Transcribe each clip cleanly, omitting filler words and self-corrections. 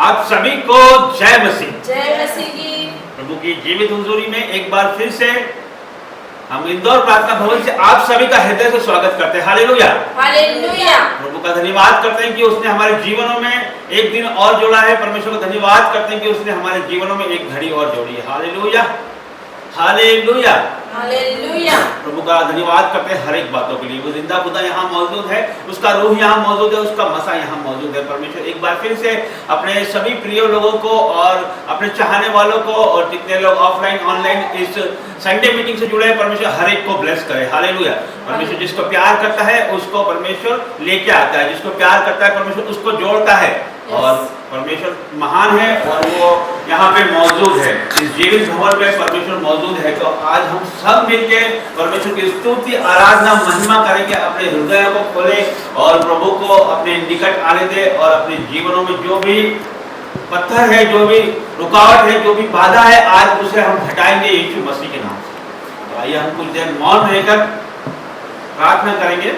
आप सभी को जय मसीह। जय मसीह की। प्रभु की जीवित हुजूरी में एक बार फिर से हम इंदौर प्रार्थना भवन से आप सभी का हृदय से स्वागत करते हैं। Hallelujah hallelujah. प्रभु का धन्यवाद करते हैं कि उसने हमारे जीवनों में एक दिन और जोड़ा है। परमेश्वर का धन्यवाद करते हैं कि उसने हमारे जीवनों में एक घड़ी और जोड़ी है। Hallelujah hallelujah hallelujah. प्रभु का धन्यवाद करते हैं हर एक बातों के लिए। वो जिंदा खुदा यहाँ मौजूद है, उसका रूह यहाँ मौजूद है, उसका मसा यहाँ मौजूद है। परमेश्वर एक बार फिर से अपने सभी प्रिय लोगों को और अपने चाहने वालों को और जितने लोग ऑफलाइन ऑनलाइन इस संडे मीटिंग से जुड़े हैं, परमेश्वर हर एक को ब्लेस करे। हालेलुया। परमेश्वर जिसको प्यार करता है उसको परमेश्वर लेके आता है, जिसको प्यार करता है परमेश्वर उसको जोड़ता है। और परमेश्वर महान है और वो यहाँ पे मौजूद है, इस जीवित भवन में परमेश्वर मौजूद है। तो आज हम सब मिलके परमेश्वर की स्तुति आराधना महिमा करेंगे। अपने हृदय को खोले और प्रभु को अपने निकट आने दे और अपने जीवनों में जो भी पत्थर है, जो भी रुकावट है, जो भी बाधा है, आज उसे हम हटाएंगे यीशु मसीह के नाम से। तो आइए हम कुछ देर मौन रहकर प्रार्थना करेंगे।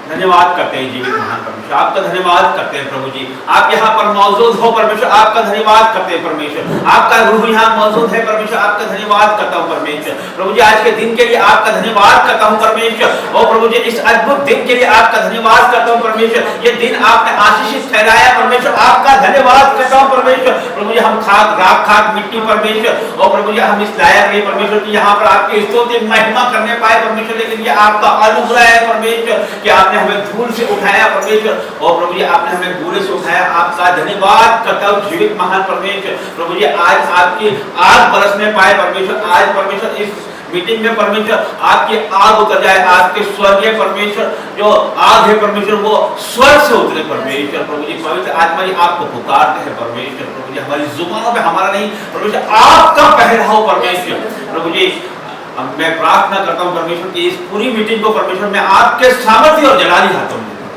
धन्यवाद करते हैं जीवित महान परमेश्वर, आपका धन्यवाद करते हैं प्रभु जी। आप यहाँ पर मौजूद हो परमेश्वर, आपका धन्यवाद करते हैं परमेश्वर। आपका रूह यहाँ मौजूद है परमेश्वर, आपका धन्यवाद करता हूँ परमेश्वर। प्रभु जी आज के दिन के लिए आपका धन्यवाद करता हूँ परमेश्वर। और प्रभु जी इस अद्भुत दिन के लिए आपका धन्यवाद करता हूँ परमेश्वर। ये दिन आपने आशीषित ठहराया परमेश्वर, आपका धन्यवाद करता हूँ परमेश्वर। प्रभु जी हम खाक राख खाक मिट्टी परमेश्वर, और प्रभु जी हम इस लायक है परमेश्वर की यहाँ पर आपकी स्तुति महिमा करने पाए परमेश्वर। लेकिन ये आपका अनुग्रह है परमेश्वर कि आपने हमें धूल से उठाया परमेश्वर। और प्रभु जी आपने हमें धूल से उठाया, आपका धन्यवाद करता हूँ जीवित महान परमेश्वर। प्रभु जी आज आपकी आग बरसने पाए परमेश्वर। आज परमेश्वर इस मीटिंग में परमेश्वर आपकी आग उतर जाए, आपके स्वर्गीय परमेश्वर जो आग है परमेश्वर वो स्वर्ग से उतरे परमेश्वर। प्रभु जी पवित्र आत्मा जी आपको पुकारते हैं परमेश्वर। प्रभु जी हमारी जुबानों पे हमारा नहीं परमेश्वर, आपका पहराव परमेश्वर। प्रभु जी मैं प्रार्थना करता हूँ परमेश्वर की इस पूरी मीटिंग को परमेश्वर मैं आपके सामर्थ्य और जलाली हाथों में देता हूँ।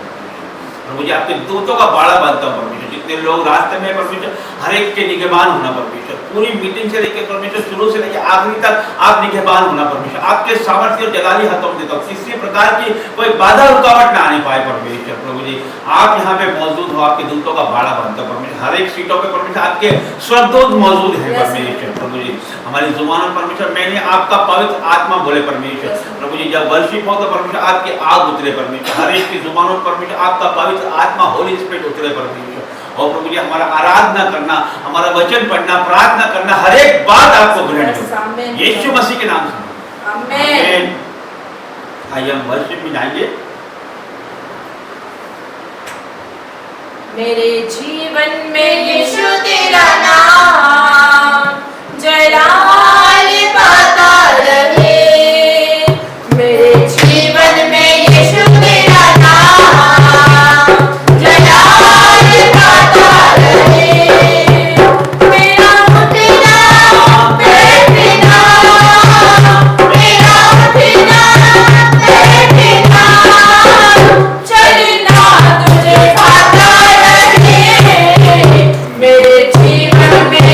प्रभु जी आपके दूतों का बाड़ा बांधता हूँ परमेश्वर। जितने लोग रास्ते में परमेश्वर हर एक के निगहबान होना परमेश्वर। पूरी मीटिंग से लेकर परमेश्वर शुरू से लेकर आखिरी तक आप निगहबान होना परमेश्वर। आपके सामर्थ्य और जलाली हाथों में देता हूँ, किसी प्रकार की कोई बाधा रुकावट ना आने पाए परमेश्वर। प्रभु जी आप यहाँ पे मौजूद हो, आपके दूतों का बाड़ा बांधता हूँ परमेश्वर। हर एक सीटों पे परमेश्वर आपके स्वर्गदूत मौजूद है परमेश्वर। प्रभु जी हमारी जुबानों परमेश्वर मैंने आपका पवित्र आत्मा बोले परमेश्वर। प्रभु जी जब वर्शिप हो तो परमेश्वर आपकी आग उतरे परमेश्वर। हर एक की जुबानों परमेश्वर आपका पवित्र आत्मा होली स्पिरिट उतरे परमेश्वर। और प्रभु जी हमारा आराधना करना, हमारा वचन पढ़ना, प्रार्थना करना, हर एक बात आपको ग्रहण हो यीशु मसीह के नाम से आमीन। आइए हम वर्शिप में जाएंगे। मेरे जीवन में यीशु तेरा नाम जलाल पाता रहे। मेरे जीवन में यीशु तेरा नाम जलाल पाता रहे। मेरा उठना बैठना, मेरा उठना बैठना, चलना तुझे भाता रहे। मेरे जीवन में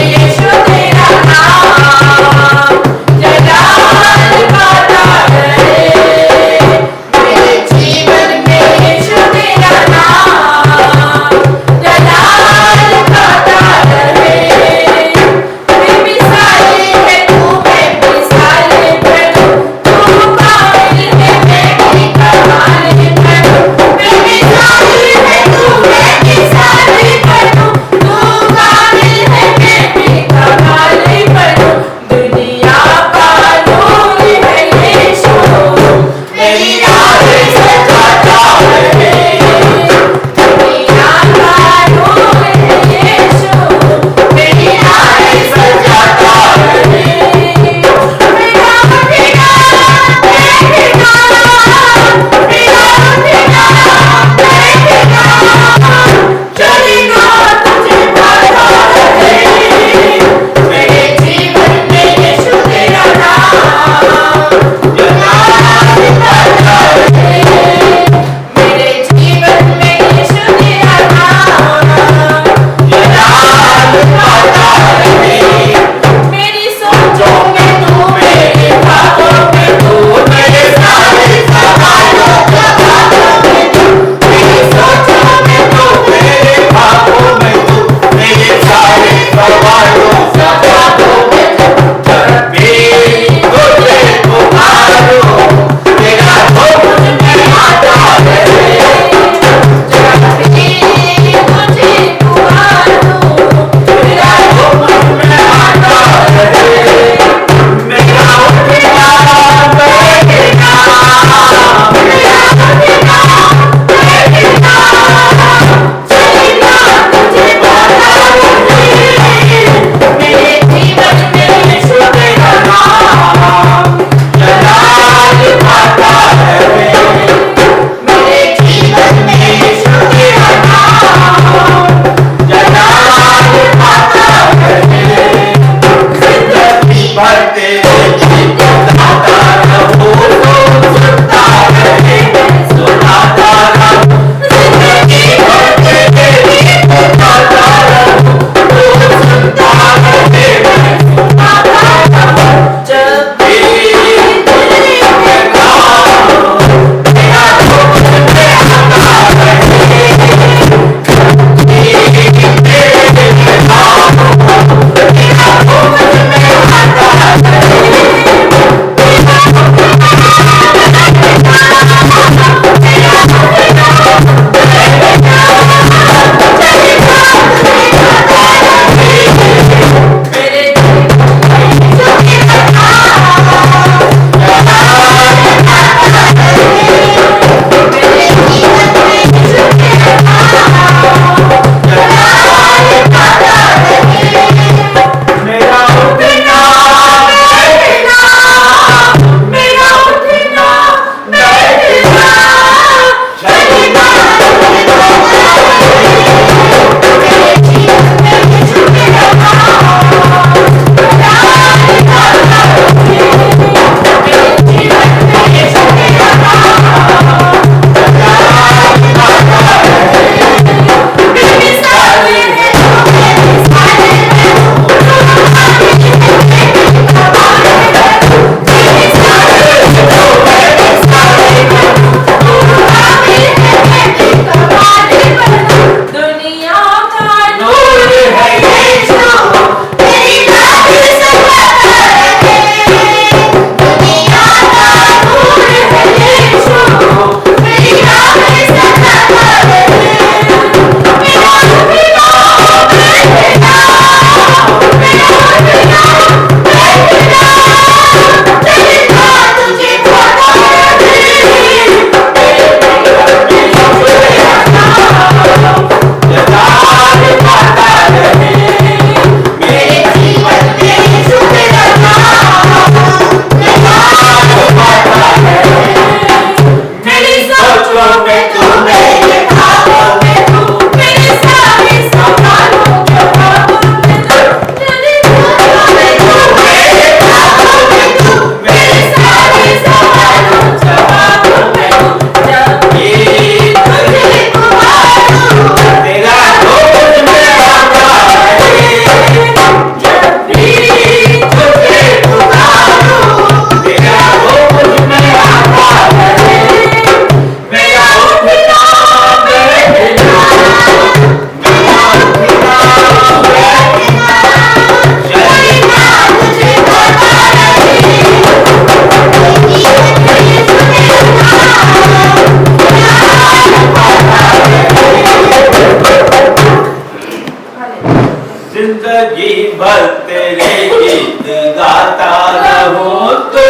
गीत गाता रहूं तू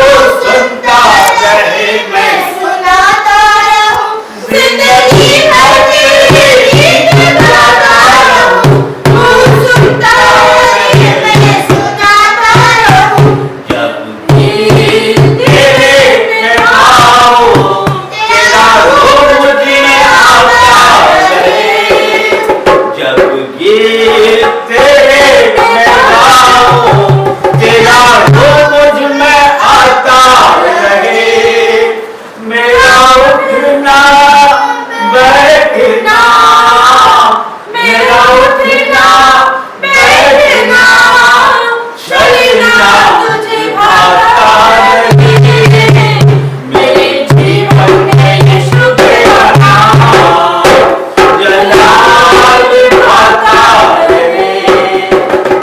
सुनता रहे मैं सुनाता रहूं जिंदगी भर तेरे गीत गाता रहूं तू सुनता रहे मैं सुनाता रहूं जब गीत तेरे में गाऊं तेरा रूप मुझ में आता रहे जब गीत तेरे में गाऊं तेरा रूप मुझ में आता रहे मेरा उठना बैठना मेरा उठना बैठना चलना तुझे भाता रहे मेरे जीवन में यीशु तेरा नाम जलाल भाता रहे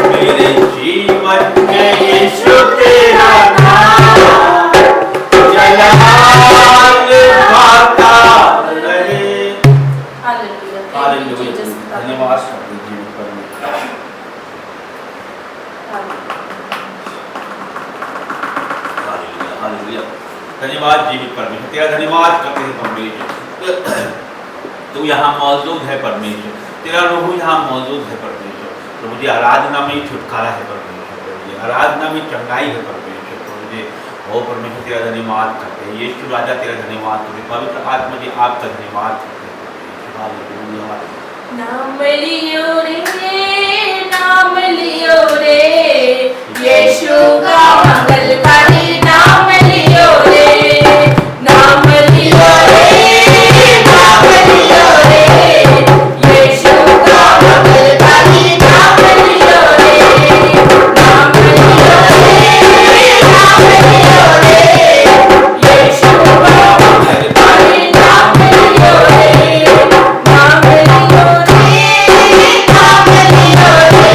मेरे जीवन में यीशु तेरा नाम जलाल भाता रहे हालेलुया हालेलुया धन्यवाद प्रभु जी परमेश्वर हालेलुया हालेलुया धन्यवाद जीवित परमेश्वर तेरा धन्यवाद करते हैं परमेश्वर तू यहाँ मौजूद है परमेश्वर तेरा रूह यहाँ मौजूद है परमेश्वर प्रभु जी आराधना में ही छुटकारा है परमेश्वर प्रभु जी आराधना में चंगाई है परमेश्वर प्रभु जी ओ परमेश्वर तेरा धन्यवाद करते हैं यीशु राजा तेरा धन्यवाद करते हैं पवित्र आत्मा जी आपका धन्यवाद करते हैं परमेश्वर हालेलुया नाम लियो रे यीशु का मंगलकारी नाम लियो रे नाम लियो रे यीशु का मंगलकारी नाम लियो रे नाम लियो रे यीशु का मंगलकारी नाम लियो रे नाम लियो रे यीशु का मंगलकारी नाम लियो रे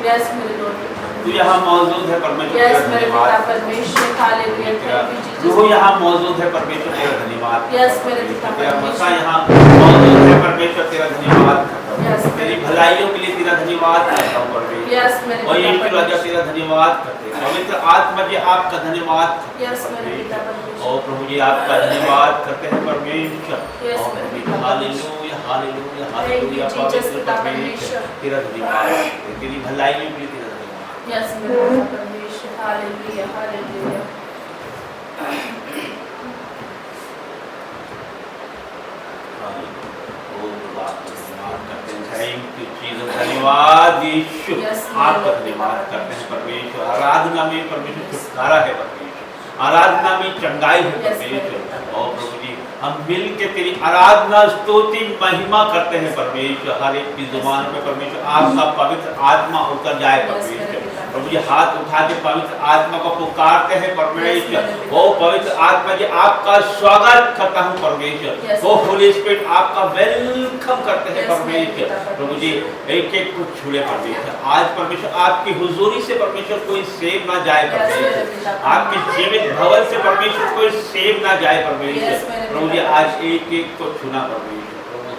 Yes, मेरे Lord. तू यहाँ मौजूद है परमेश्वर Yes, तेरा मेरे धन्यवाद। पिता परमेश्वर. Hallelujah. Thank you, Jesus. तू यहाँ मौजूद है परमेश्वर तेरा धन्यवाद। Yes, मेरे पिता तेरा परमेश्वर. मसा यहाँ मौजूद है परमेश्वर तेरा धन्यवाद। Yes, तेरी भलाइयों के लिए तेरा धन्यवाद करता हूँ परमेश्वर। Yes, मेरे और पिता यीशु राजा परमेश्वर। तेरा धन्यवाद करते हैं। पवित्र आत्मा जी आपका धन्यवाद करते हैं Yes, मेरे पिता परमेश्वर। परमेश्वर। और प्रभु जी आपका धन्यवाद करते हैं परमेश्वर। Yes, और मेरे प्रभु जी पिता hallelujah hallelujah Thank hallelujah you, Jesus, पवित्र पिता परमेश्वर परमेश्वर। तेरा धन्यवाद करते हैं। तेरी भलाइयों के लिए तेरा धन्यवाद। Yes, मेरे पिता परमेश्वर। Hallelujah hallelujah. Thank you Jesus, धन्यवाद यीशु। Yes, आपका Lord, धन्यवाद Lord, करते हैं Lord। परमेश्वर। आराधना में परमेश्वर Yes। छुटकारा है परमेश्वर, आराधना में चंगाई है Yes, परमेश्वर। Lord। और प्रभु जी हम मिल के तेरी आराधना स्तुति महिमा करते हैं परमेश्वर। हर एक की जुबान पे परमेश्वर आपका पवित्र आत्मा उतर जाए Yes, परमेश्वर। मेरे पिता। प्रभु जी हाथ उठा के पवित्र आत्मा को पुकारते हैं परमेश्वर। Yes, मेरे पिता। वो पवित्र आत्मा जी आपका स्वागत करता हूँ परमेश्वर। Yes, वो होली स्पिरिट आपका वेलकम करते हैं Yes, मेरे परमेश्वर। पिता। प्रभु जी एक एक को छूले परमेश्वर। आज परमेश्वर आपकी हुजूरी से परमेश्वर कोई सेव ना जाए Yes, मेरे परमेश्वर। पिता। आपके जीवित भवन से परमेश्वर कोई सेव ना जाए Yes, परमेश्वर। मेरे प्रभु जी पिता। आज एक एक को छूना परमेश्वर।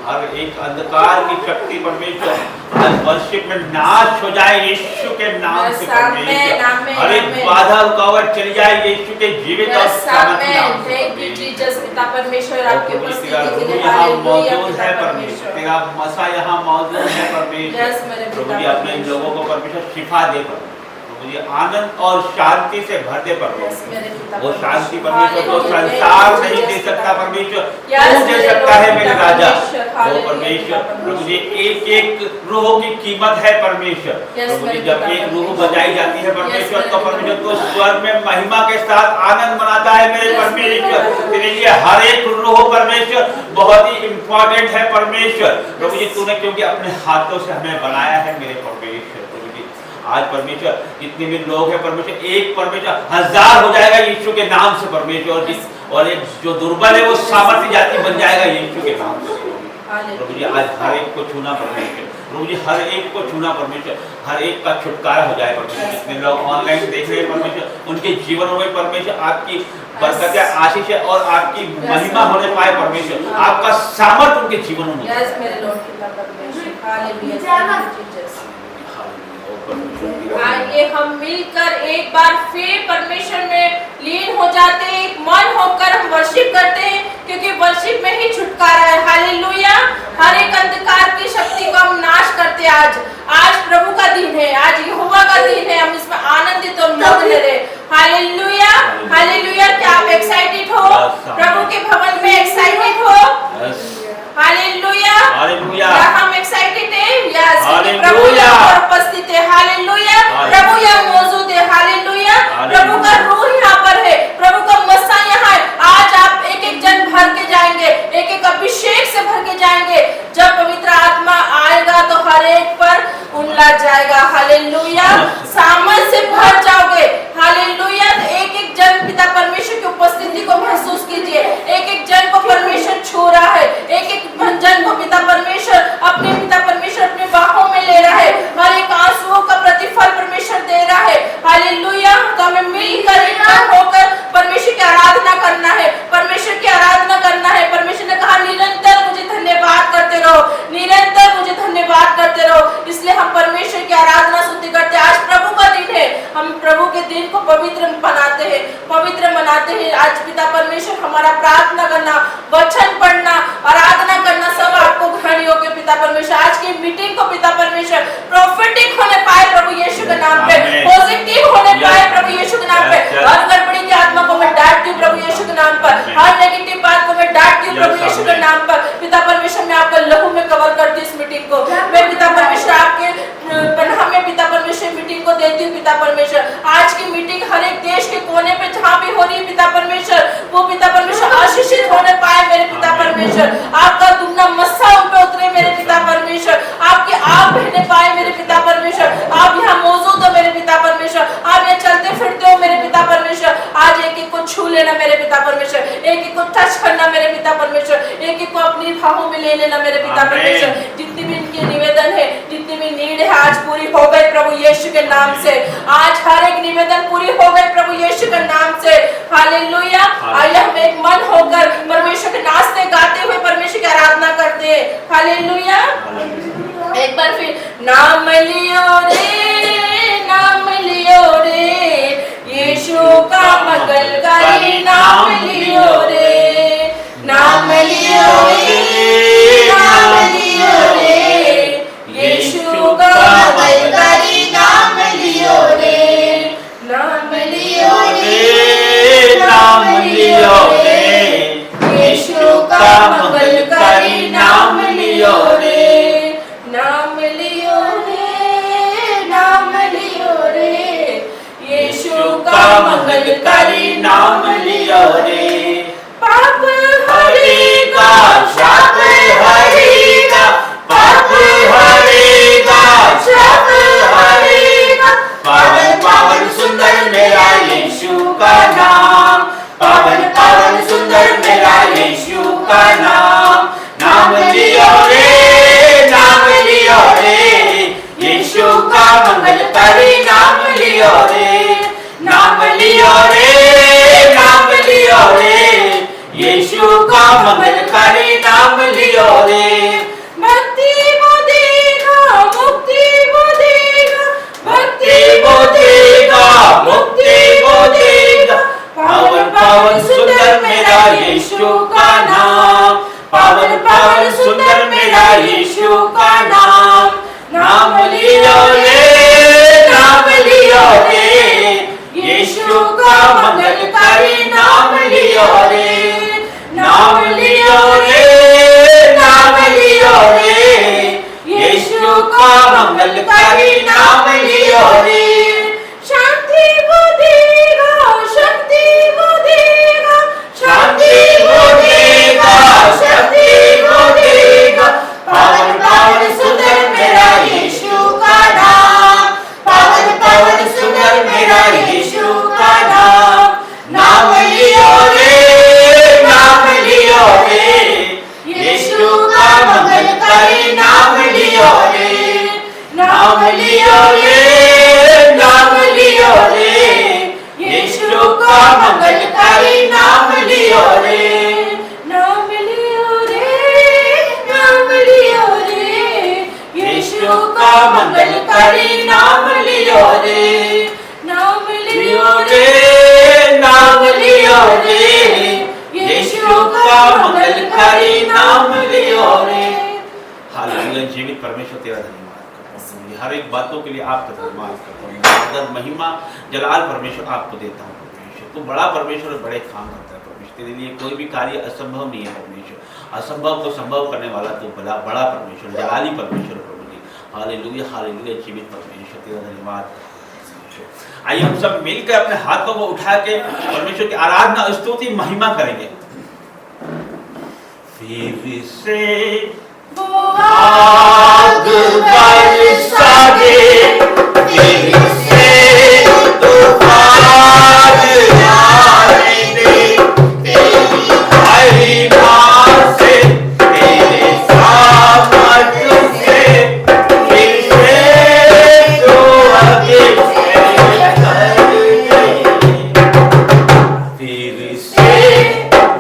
हर एक अंधकार की शक्ति परमेश्वर आज वर्शिप में नाश हो जाए यीशु के नाम Yes, से amen, परमेश्वर। amen, हर एक amen। बाधा रुकावट चली जाए यीशु के जीवित और Yes, सामर्थी नाम amen। से Thank you, परमेश्वर। Jesus, पिता परमेश्वर आपकी प्रभु जी, उपस्थिति तेरा के लिए रूह यहाँ हालेलुया मौजूद पिता है परमेश्वर। परमेश्वर। तेरा मसा यहाँ मौजूद है परमेश्वर। Yes, मेरे प्रभु पिता जी अपने इन परमेश्वर। लोगों को परमेश्वर शिफा दे परमेश्वर। प्रभु जी आनंद और शांति से भर दे Yes, परमेश्वर। मेरे पिता वो परमेश्वर। शांति परमेश्वर को हालेलुया। संसार Thank you, नहीं दे Jesus, सकता पिता परमेश्वर, Yes, तू दे मेरे सकता है Lord, मेरे पिता राजा। परमेश्वर। वो हालेलुया, परमेश्वर पिता प्रभु जी परमेश्वर। एक एक रूह की कीमत है परमेश्वर। Yes, प्रभु जी मेरे जब पिता एक रूह परमेश्वर। बजाई जाती है Yes, परमेश्वर मेरे तो पिता परमेश्वर तो परमेश्वर। स्वर्ग में महिमा के साथ आनंद मनाता है मेरे Yes, परमेश्वर। मेरे पिता तेरे लिए हर एक रूह परमेश्वर बहुत ही इम्पोर्टेंट है परमेश्वर। प्रभु जी तूने क्योंकि अपने हाथों से हमें बनाया है मेरे परमेश्वर। प्रभु जी आज परमेश्वर जितने भी लोग हैं परमेश्वर एक परमेश्वर हजार हो जाएगा यीशु के नाम से परमेश्वर। और एक जो दुर्बल है वो सामर्थ्य जाति बन जाएगा यीशु के नाम से। प्रभु जी आज हर एक को छूना परमेश्वर। प्रभु जी हर एक को छूना परमेश्वर। हर एक का छुटकारा हो जाए परमेश्वर। जितने लोग ऑनलाइन देख रहे हैं परमेश्वर उनके जीवनों में परमेश्वर आपकी बरकत आशीष है और आपकी महिमा होने पाए परमेश्वर। आपका सामर्थ्य उनके जीवनों में। Yes, मेरे Lord, पिता परमेश्वर। हालेलुया। Thank you, Jesus। आइए हम मिलकर एक बार फिर परमेश्वर में लीन हो जाते हैं, एक मन होकर हम वर्शिप करते हैं क्योंकि वर्शिप में ही छुटकारा है। हालेलुया। हर एक अंधकार की शक्ति को हम नाश करते हैं। आज प्रभु का दिन है, आज यहोवा का दिन है, हम इसमें आनंदित और मग्न रहे। Hallelujah hallelujah. क्या आप एक्साइटेड हो? प्रभु के भवन में एक्साइटेड हो? Hallelujah hallelujah. क्या हम एक्साइटेड हैं? Yes, hallelujah. प्रभु यहाँ पर उपस्थित है। हालेलुया। प्रभु यहाँ मौजूद है। हालेलुया। प्रभु का रूह यहाँ पर है, प्रभु का मसा यहाँ है। आज आप एक एक जन भर के जाएंगे, एक एक अभिषेक से भर के जाएंगे। जब पवित्र आत्मा आएगा तो हर एक पर उंडला जाएगा। हालेलुया। सामर्थ से भर जाओगे। हालेलुया। एक एक जन पिता परमेश्वर की उपस्थिति को महसूस कीजिए। एक एक जन को परमेश्वर छू रहा है। एक एक जन को पिता परमेश्वर अपने बाहों में ले रहा है। हर एक आंसुओं का प्रतिफल परमेश्वर दे रहा है। हालेलुया। तो हमें मिलकर एकजुट होकर परमेश्वर की आराधना करना है, परमेश्वर की आराधना करना है। परमेश्वर ने कहा निरंतर मुझे धन्यवाद करते रहो, निरंतर मुझे धन्यवाद करते रहो। इसलिए हम परमेश्वर की आराधना स्तुति करते हैं। आज प्रभु का दिन है, हम प्रभु के दिन को पवित्र बनाते हैं, पवित्र मनाते हैं। आज पिता परमेश्वर हमारा प्रार्थना करना, वचन पढ़ना, आराधना करना सब आपको ग्रहण योग्य पिता परमेश्वर। आज की मीटिंग को पिता परमेश्वर प्रोफेटिक होने पाए प्रभु यीशु के नाम पे, पॉजिटिव होने पाए प्रभु यीशु के नाम पे। हर गड़बड़ी की आत्मा को मैं डांटती हूँ प्रभु यीशु के नाम पर, हर नेगेटिव बात को मैं डांटती हूँ प्रभु यीशु के नाम पर। पिता परमेश्वर मैं आपका लहू में कवर करती हूँ इस मीटिंग को। मैं पिता परमेश्वर आपके पनाह में पिता परमेश्वर मीटिंग को देती हूँ पिता परमेश्वर। आज की मीटिंग हर एक देश के कोने पे जहाँ भी हो रही है पिता परमेश्वर, वो पिता परमेश्वर आशीषित होने पाए मेरे पिता परमेश्वर। आपका दुगना मस्सा उन पे उतरे मेरे पिता परमेश्वर। आपके आप बहने पाए मेरे पिता परमेश्वर। आप यहाँ मौजूद हो मेरे पिता परमेश्वर। आप यहाँ चलते फिरते हो मेरे पिता परमेश्वर। आज एक एक को छू लेना मेरे पिता परमेश्वर, एक एक को टच करना मेरे पिता परमेश्वर, एक एक को अपनी बाहों में ले लेना मेरे पिता परमेश्वर। जितनी भी इनकी निवेदन है, जितनी भी नीड है आज पूरी हो गई प्रभु यीशु के नाम से। आज हर एक निवेदन पूरी हो गई प्रभु यीशु के नाम से। हालेलुया। आइए हम एक मन होकर परमेश्वर के नाचते गाते हुए परमेश्वर की आराधना करते करते हैं। हालेलुया। एक बार फिर नाम लियो रे यीशु का मंगलकारी नाम लियो रे, नाम लियो रे यीशु का मंगलकारी नाम लियो रे, नाम लियो रे यीशु का मंगलकारी नाम लियो रे, नाम लियो रे यीशु का मंगलकारी नाम लियो रे। पाप हरेगा, शाप हरेगा, पाप हरेगा, शाप हरेगा, पावन पावन सुंदर मेरा यीशु का नाम, पावन पावन सुंदर मेरा यीशु का नाम, नाम लियो रे यीशु का मंगलकारी नाम लियो रे, नाम लियो रे यीशु का मंगलकारी नाम लियो रे। भक्ति वो देगा, मुक्ति वो देगा, भक्ति वो देगा, मुक्ति वो देगा, पावन पावन सुंदर मेरा यीशु का नाम, पावन पावन सुंदर मेरा यीशु का नाम, नाम लियो रे यीशु का मंगलकारी नाम लियो रे, नाम लियो रे यीशु का मंगलकारी नाम लियो रे। शांति वो देगा, शक्ति वो देगा, शांति वो देगा, शक्ति वो देगा, पावन पावन सुंदर मेरा यीशु का नाम, पावन पावन सुंदर मेरा यीशु का नाम, नाम लियो रे यीशु का मंगलकारी नाम लियो रे, नाम लियो रे यीशु का मंगलकारी नाम लियो रे, नाम लियो रे यीशु का मंगलकारी नाम लियो रे, नाम लियो रे यीशु का मंगलकारी नाम लियो रे। हालेलुया। जीवित परमेश्वर तेरा धन्यवाद करता हूँ, हर एक बातों के लिए आपका धन्यवाद करता हूँ, कदर महिमा जलाल परमेश्वर आपको देता हूँ। परमेश्वर तू बड़ा परमेश्वर, बड़े काम करता है परमेश्वर, तेरे लिए कोई भी कार्य असंभव नहीं है परमेश्वर, असंभव को संभव करने वाला तू बड़ा परमेश्वर, जलाली परमेश्वर प्रभु जी। Hallelujah hallelujah. जीवित परमेश्वर तेरा धन्यवाद। आइए हम सब मिलकर अपने हाथों को उठा के परमेश्वर की आराधना, स्तुति, महिमा करेंगे। फिर से वो आग बरसा दे, फिर से तूफान आने दे, तेरी महिमा से, तेरे सामर्थ से, फिर से तू आगे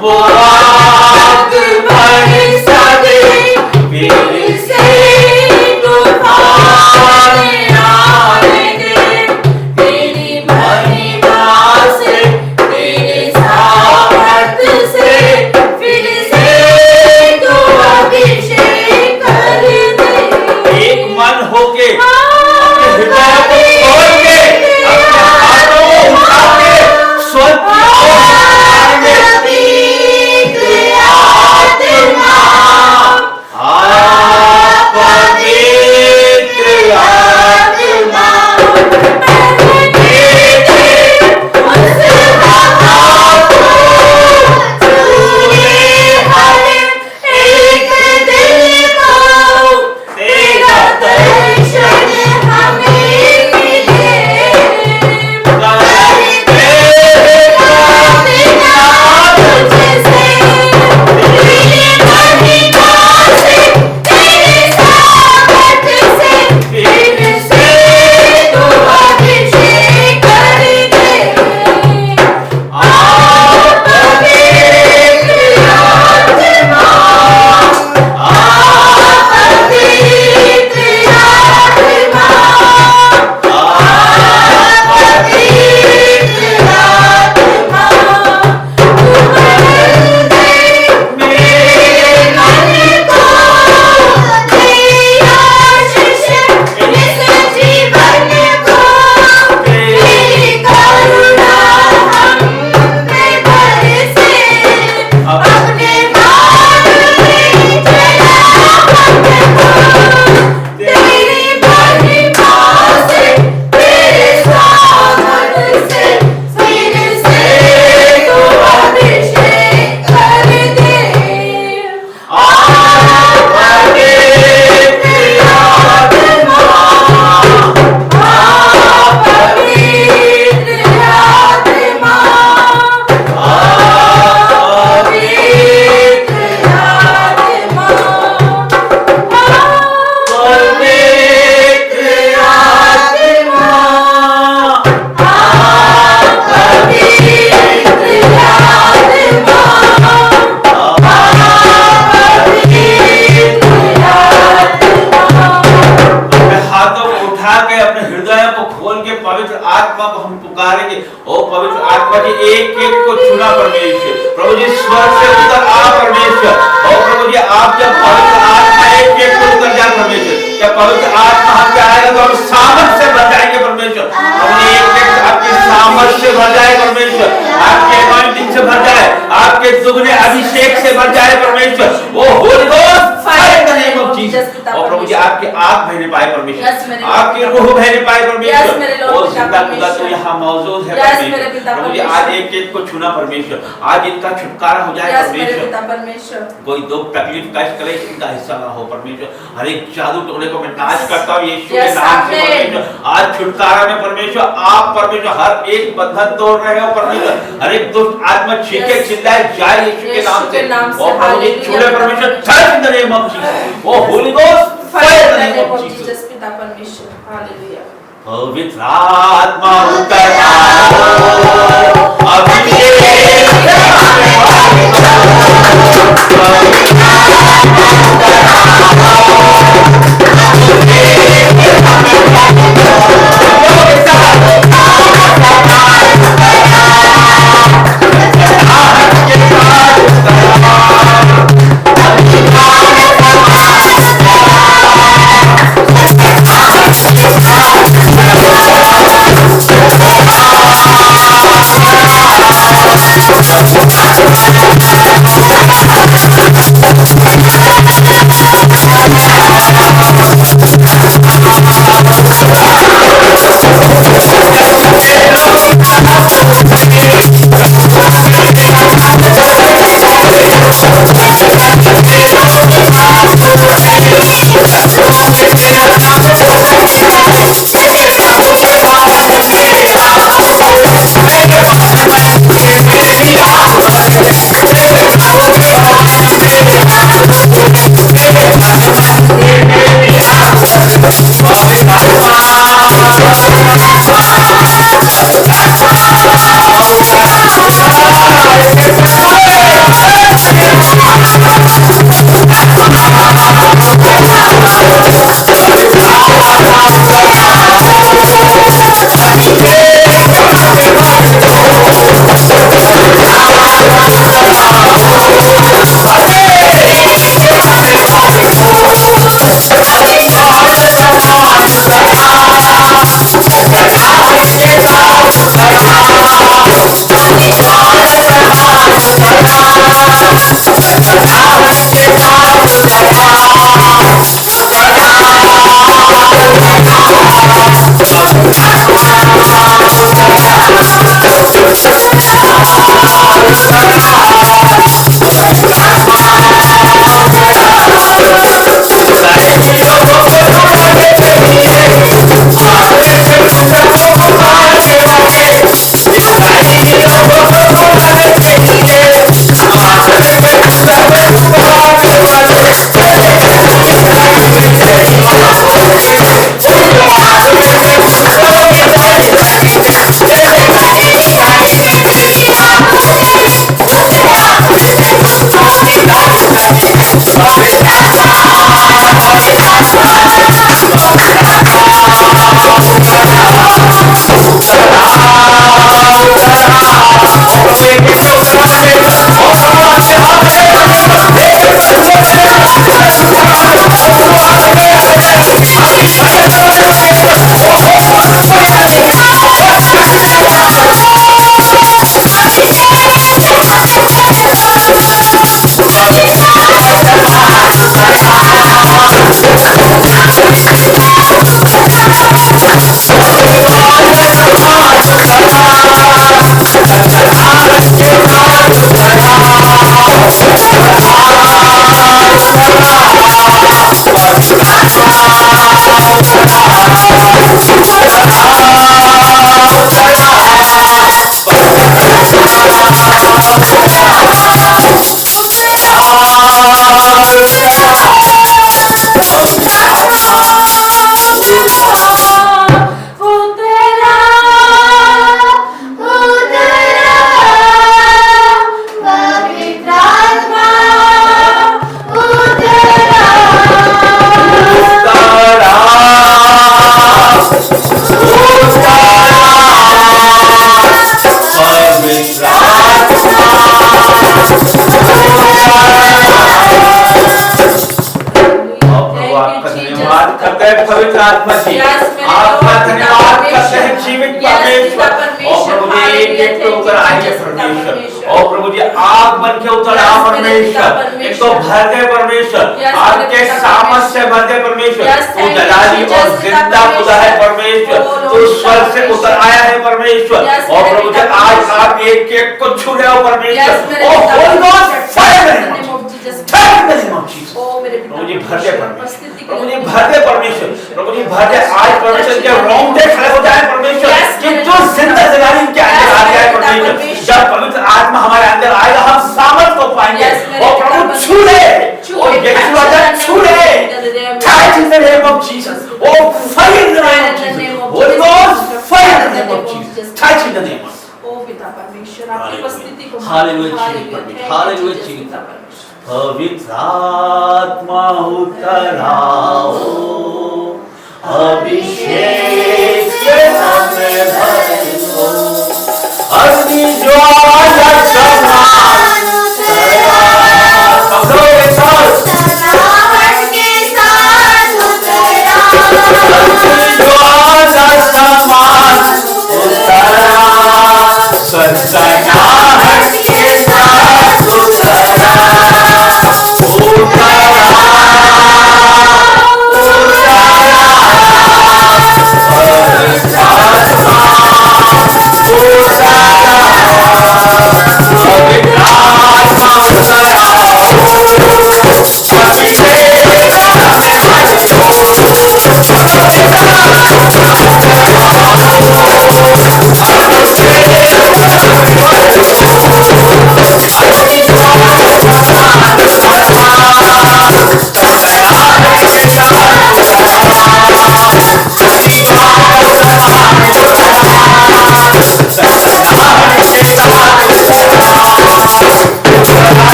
वो आग बरसा दे, फिर से तूफान आने दे, पवित्र आत्मा जी एक एक को छूना परमेश्वर, प्रभु जी स्वर्ग से उतर आ परमेश्वर, और प्रभु जी आप जब पवित्र आत्मा एक एक को उतर जाए परमेश्वर, जब पवित्र आत्मा हम पे आएगा तो हम सामर्थ से भर जाएंगे परमेश्वर, प्रभु जी एक एक आपकी सामर्थ से भर जाए परमेश्वर, आपके anointing से भर जाए, आपके दुगने अभिषेक से भर जाए परमेश्वर, वो Holi ghost fire in the name of Jesus. और प्रभु जी आपके आग बहने पाए परमेश्वर, आपकी रूह बहने पाए परमेश्वर, और जिंदा खुदा तो यहाँ मौजूद है परमेश्वर। प्रभु जी आज एक एक को छूना परमेश्वर, आज इनका छुटकारा हो जाए परमेश्वर, कोई दुख तकलीफ कष्ट करे इनका हिस्सा ना हो परमेश्वर, हर एक जादू टोने को मैं नाश करता हूँ यीशु के नाम से परमेश्वर, आज छुटकारा में परमेश्वर आप परमेश्वर हर एक बंधन तोड़ रहे हो परमेश्वर, हर एक दुष्ट आत्मा चीखे चिल्लाए जाए यीशु के नाम से, और प्रभु जी छूले परमेश्वर, touch in the name of Jesus, O holy ghost fire in the name of Jesus. पिता परमेश्वर, हालेलुया। पवित्र आत्मा उतर आओ, अभिषेक परमेश्वर। और प्रभु जी आग बन के उतर आओ परमेश्वर, एक तो भर दे परमेश्वर, आपके सामर्थ से भर दे परमेश्वर। तू जलाली और जिंदा खुदा है परमेश्वर, तू स्वर्ग से उतर आया है परमेश्वर। और प्रभु जी आज आप एक एक को छू रहे हो परमेश्वर। O holy God fire in the name of Jesus, प्रभु जी भर दे परमेश्वर, प्रभु जी भर दे परमेश्वर, प्रभु जी भर दे। आज परमेश्वर के रोंगटे खड़े हो जाए परमेश्वर, कि जो जिंदा जलाली के अंदर आ जाए परमेश्वर। जब पवित्र आत्मा हमारे अंदर आएगा हम सामर्थ को पाएंगे। और प्रभु छू ले, और यीशु आजा छू ले, touch in the name of Jesus, oh fire in the name of Jesus, Holy Ghost fire in the name of Jesus, touch in the name of पिता परमेश्वर आपकी उपस्थिति को हालेलुया हालेलुया। पवित्र आत्मा उतर आओ, अभिषेक से हमें भरो, अग्नि ज्वाला समान पकड़ो एक साथ, अग्नि ज्वाला समान उतरा, सनसनाहट के साथ उतरा,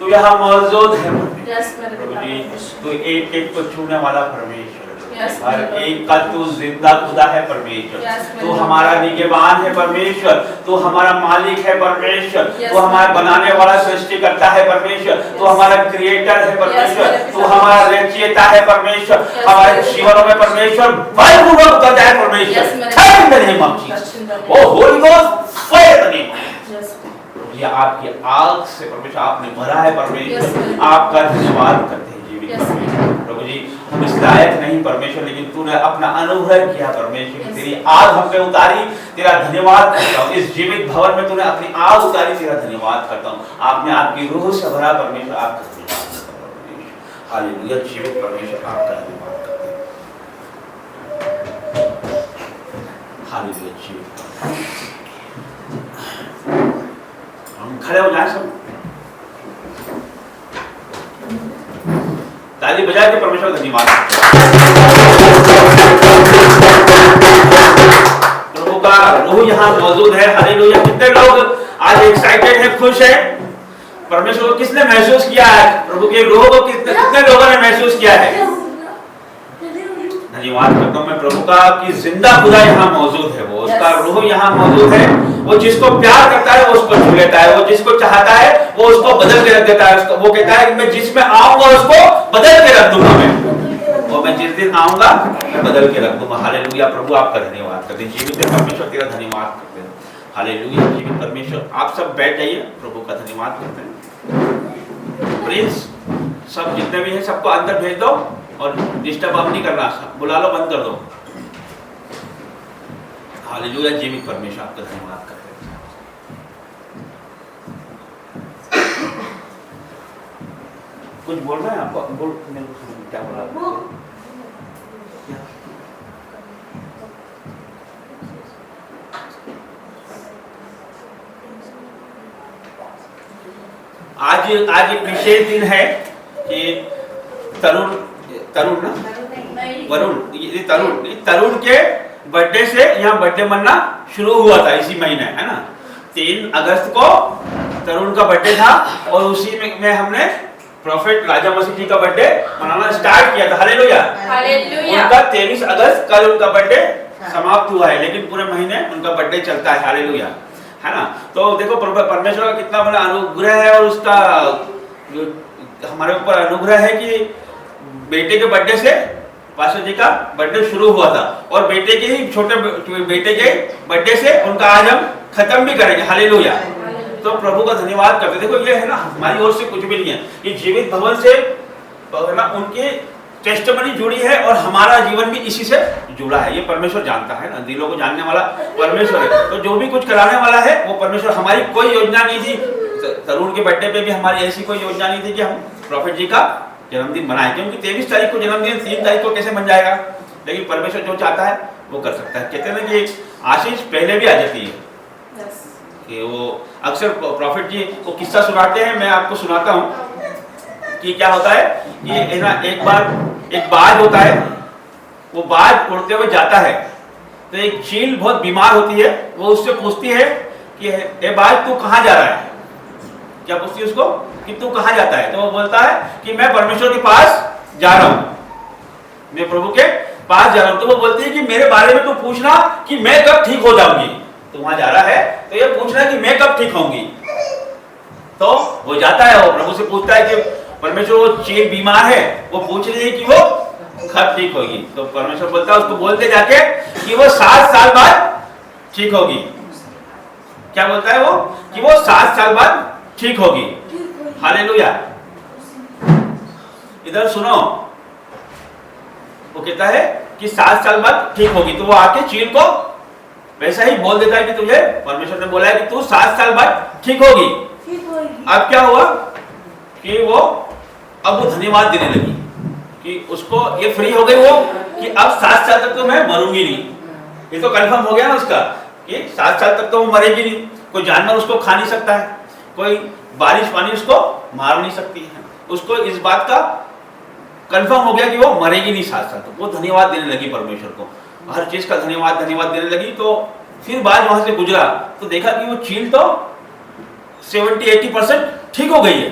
तू यहाँ मौजूद है प्रभु जी, तू एक एक को छूने वाला परमेश्वर, हर एक का तू जिंदा खुदा है परमेश्वर, तू हमारा निगहबान है परमेश्वर, तू हमारा मालिक है परमेश्वर, तू हमारा बनाने वाला सृष्टिकर्ता है परमेश्वर, तू हमारा क्रिएटर है परमेश्वर, तू हमारा रचयिता है परमेश्वर, हमारे जीवनों में परमेश्वर बलपूर्वक उतर जाए परमेश्वर। Come in the name of Jesus, oh Holy Ghost fire in the name of Jesus। ये आपकी आग से परमेश्वर आपने भरा है परमेश्वर, आपका धन्यवाद करते हैं जीवित परमेश्वर। प्रभु जी हम इस लायक नहीं परमेश्वर, लेकिन तूने अपना अनुग्रह किया परमेश्वर, तेरी आग हम पे उतारी, तेरा धन्यवाद करता हूँ। इस जीवित भवन में तूने अपनी आग उतारी, तेरा धन्यवाद करता हूँ। आपने आपकी रूह से भरा परमेश्वर, आपका धन्यवाद करता हूँ। हालेलुया, जीवित परमेश्वर आपका धन्यवाद करते हैं। हालेलुया, जीवित हम हम खड़े हो जाए सब, ताली बजा के परमेश्वर धन्यवाद। प्रभु का रूह यहाँ मौजूद है। हालेलुया। कितने लोग आज एक्साइटेड है, खुश है? परमेश्वर को किसने महसूस किया है? प्रभु के रूह को कितने लोगों ने महसूस किया है? धन्यवाद करता हूं मैं प्रभु का कि जिंदा खुदा यहाँ मौजूद है। वो उसका रूह यहाँ मौजूद है। वो जिसको प्यार करता है वो उसको छू लेता है, वो जिसको चाहता है वो उसको बदल के रख देता है। उसको वो कहता है कि मैं जिसमें आऊंगा उसको बदल के रख दूंगा, मैं जिस दिन आऊंगा मैं बदल के रख दूंगा। हालेलुया। प्रभु आपका धन्यवाद करते हैं। जीवित परमेश्वर तेरा धन्यवाद करते हैं। हालेलुया। जीवित परमेश्वर, आप सब बैठ जाइए, प्रभु का धन्यवाद करते हैं। प्लीज सब जितने भी हैं सबको अंदर भेज दो और डिस्टर्ब आप नहीं करना, बुला लो, बंद कर दो। हालेलुया। जीवित परमेश्वर आपका धन्यवाद करते हैं। कुछ बोल रहे हैं आपको? बोल, क्या बोला? आज एक विशेष दिन है कि तरुण ना तरुण के बर्थडे से यहाँ बर्थडे मनाना शुरू हुआ था इसी महीने, है ना। 3 अगस्त को तरुण का बर्थडे था और उसी में हमने प्रॉफिट राजा मसीह जी का बर्थडे मनाना स्टार्ट किया था। हालेलुया। उनका 23 अगस्त कल उनका बर्थडे समाप्त हुआ है, लेकिन पूरे महीने उनका बर्थडे चलता है। हालेलुया, है ना। तो देखो परमेश्वर का कितना बड़ा अनुग्रह है और उसका जो हमारे ऊपर अनुग्रह है कि बेटे के बर्थडे से पास्टर जी का बर्थडे शुरू हुआ था और बेटे के ही छोटे बेटे के बर्थडे से उनका आज हम खत्म भी करेंगे। हालेलुया। तो प्रभु का धन्यवाद करते। देखो ये है ना, हमारी ओर से कुछ भी नहीं है, ये जीवित भवन से ना उनकी टेस्टिमनी जुड़ी है और हमारा जीवन भी इसी से जुड़ा है। ये परमेश्वर जानता है ना, दिलों को जानने वाला परमेश्वर है। तो जो भी कुछ कराने वाला है वो परमेश्वर, हमारी कोई योजना नहीं थी। तरुण के बर्थडे पे भी हमारी ऐसी कोई योजना नहीं थी कि हम प्रॉफिट जी का जन्मदिन मनाएं, क्योंकि 23 तारीख को जन्मदिन 3 तारीख को कैसे बन जाएगा। लेकिन परमेश्वर जो चाहता है वो कर सकता है। कहते हैं ना कि आशीष पहले भी आ जाती है कि वो अक्सर प्रॉफिट जी वो किस्सा सुनाते हैं, मैं आपको सुनाता हूँ कि क्या होता है कि ना एक बाज होता है, वो बाज उड़ते हुए जाता है तो एक चील बहुत बीमार होती है, वो उससे पूछती है कि ए बाज तू कहाँ जा रहा है। क्या पूछती है उसको कि तू कहाँ जाता है, तो वो बोलता है कि मैं परमेश्वर के पास जा रहा हूँ, मैं प्रभु के पास जा रहा हूँ। तो वो बोलती है कि मेरे बारे में तू पूछना कि मैं कब ठीक हो जाऊंगी। तो वहां जा रहा है तो ये पूछना कि मैं कब ठीक होंगी। तो वो जाता है, वो प्रभु से पूछता है कि परमेश्वर वो चील बीमार है, वो पूछ रही है कि वो कब ठीक होगी। तो परमेश्वर बोलता है उसको बोलते जाके कि वो 7 साल बाद ठीक होगी। क्या बोलता है वो कि वो 7 साल बाद ठीक होगी। हालेलुया। इधर सुनो, वो कहता है कि 7 साल बाद ठीक होगी। तो वो आके चील को वैसा ही बोल देता है कि तुझे परमेश्वर ने बोला है कि तू 7 साल बाद ठीक होगी। अब क्या हुआ कि वो अब वो धन्यवाद देने लगी कि उसको ये फ्री हो गई वो कि अब 7 साल तक तो मैं मरूंगी नहीं। ये तो कंफर्म हो गया ना उसका कि 7 साल तक तो वो मरेगी नहीं। कोई जानवर उसको खा नहीं सकता है, कोई बारिश पानी उसको मार नहीं सकती है। उसको इस बात का कंफर्म हो गया कि वो मरेगी नहीं 7 साल तक। वो धन्यवाद देने लगी परमेश्वर को, हर चीज का धन्यवाद देने लगी। तो फिर बाद वहां से गुजरा तो देखा कि वो चील तो 70-80% ठीक हो गई है।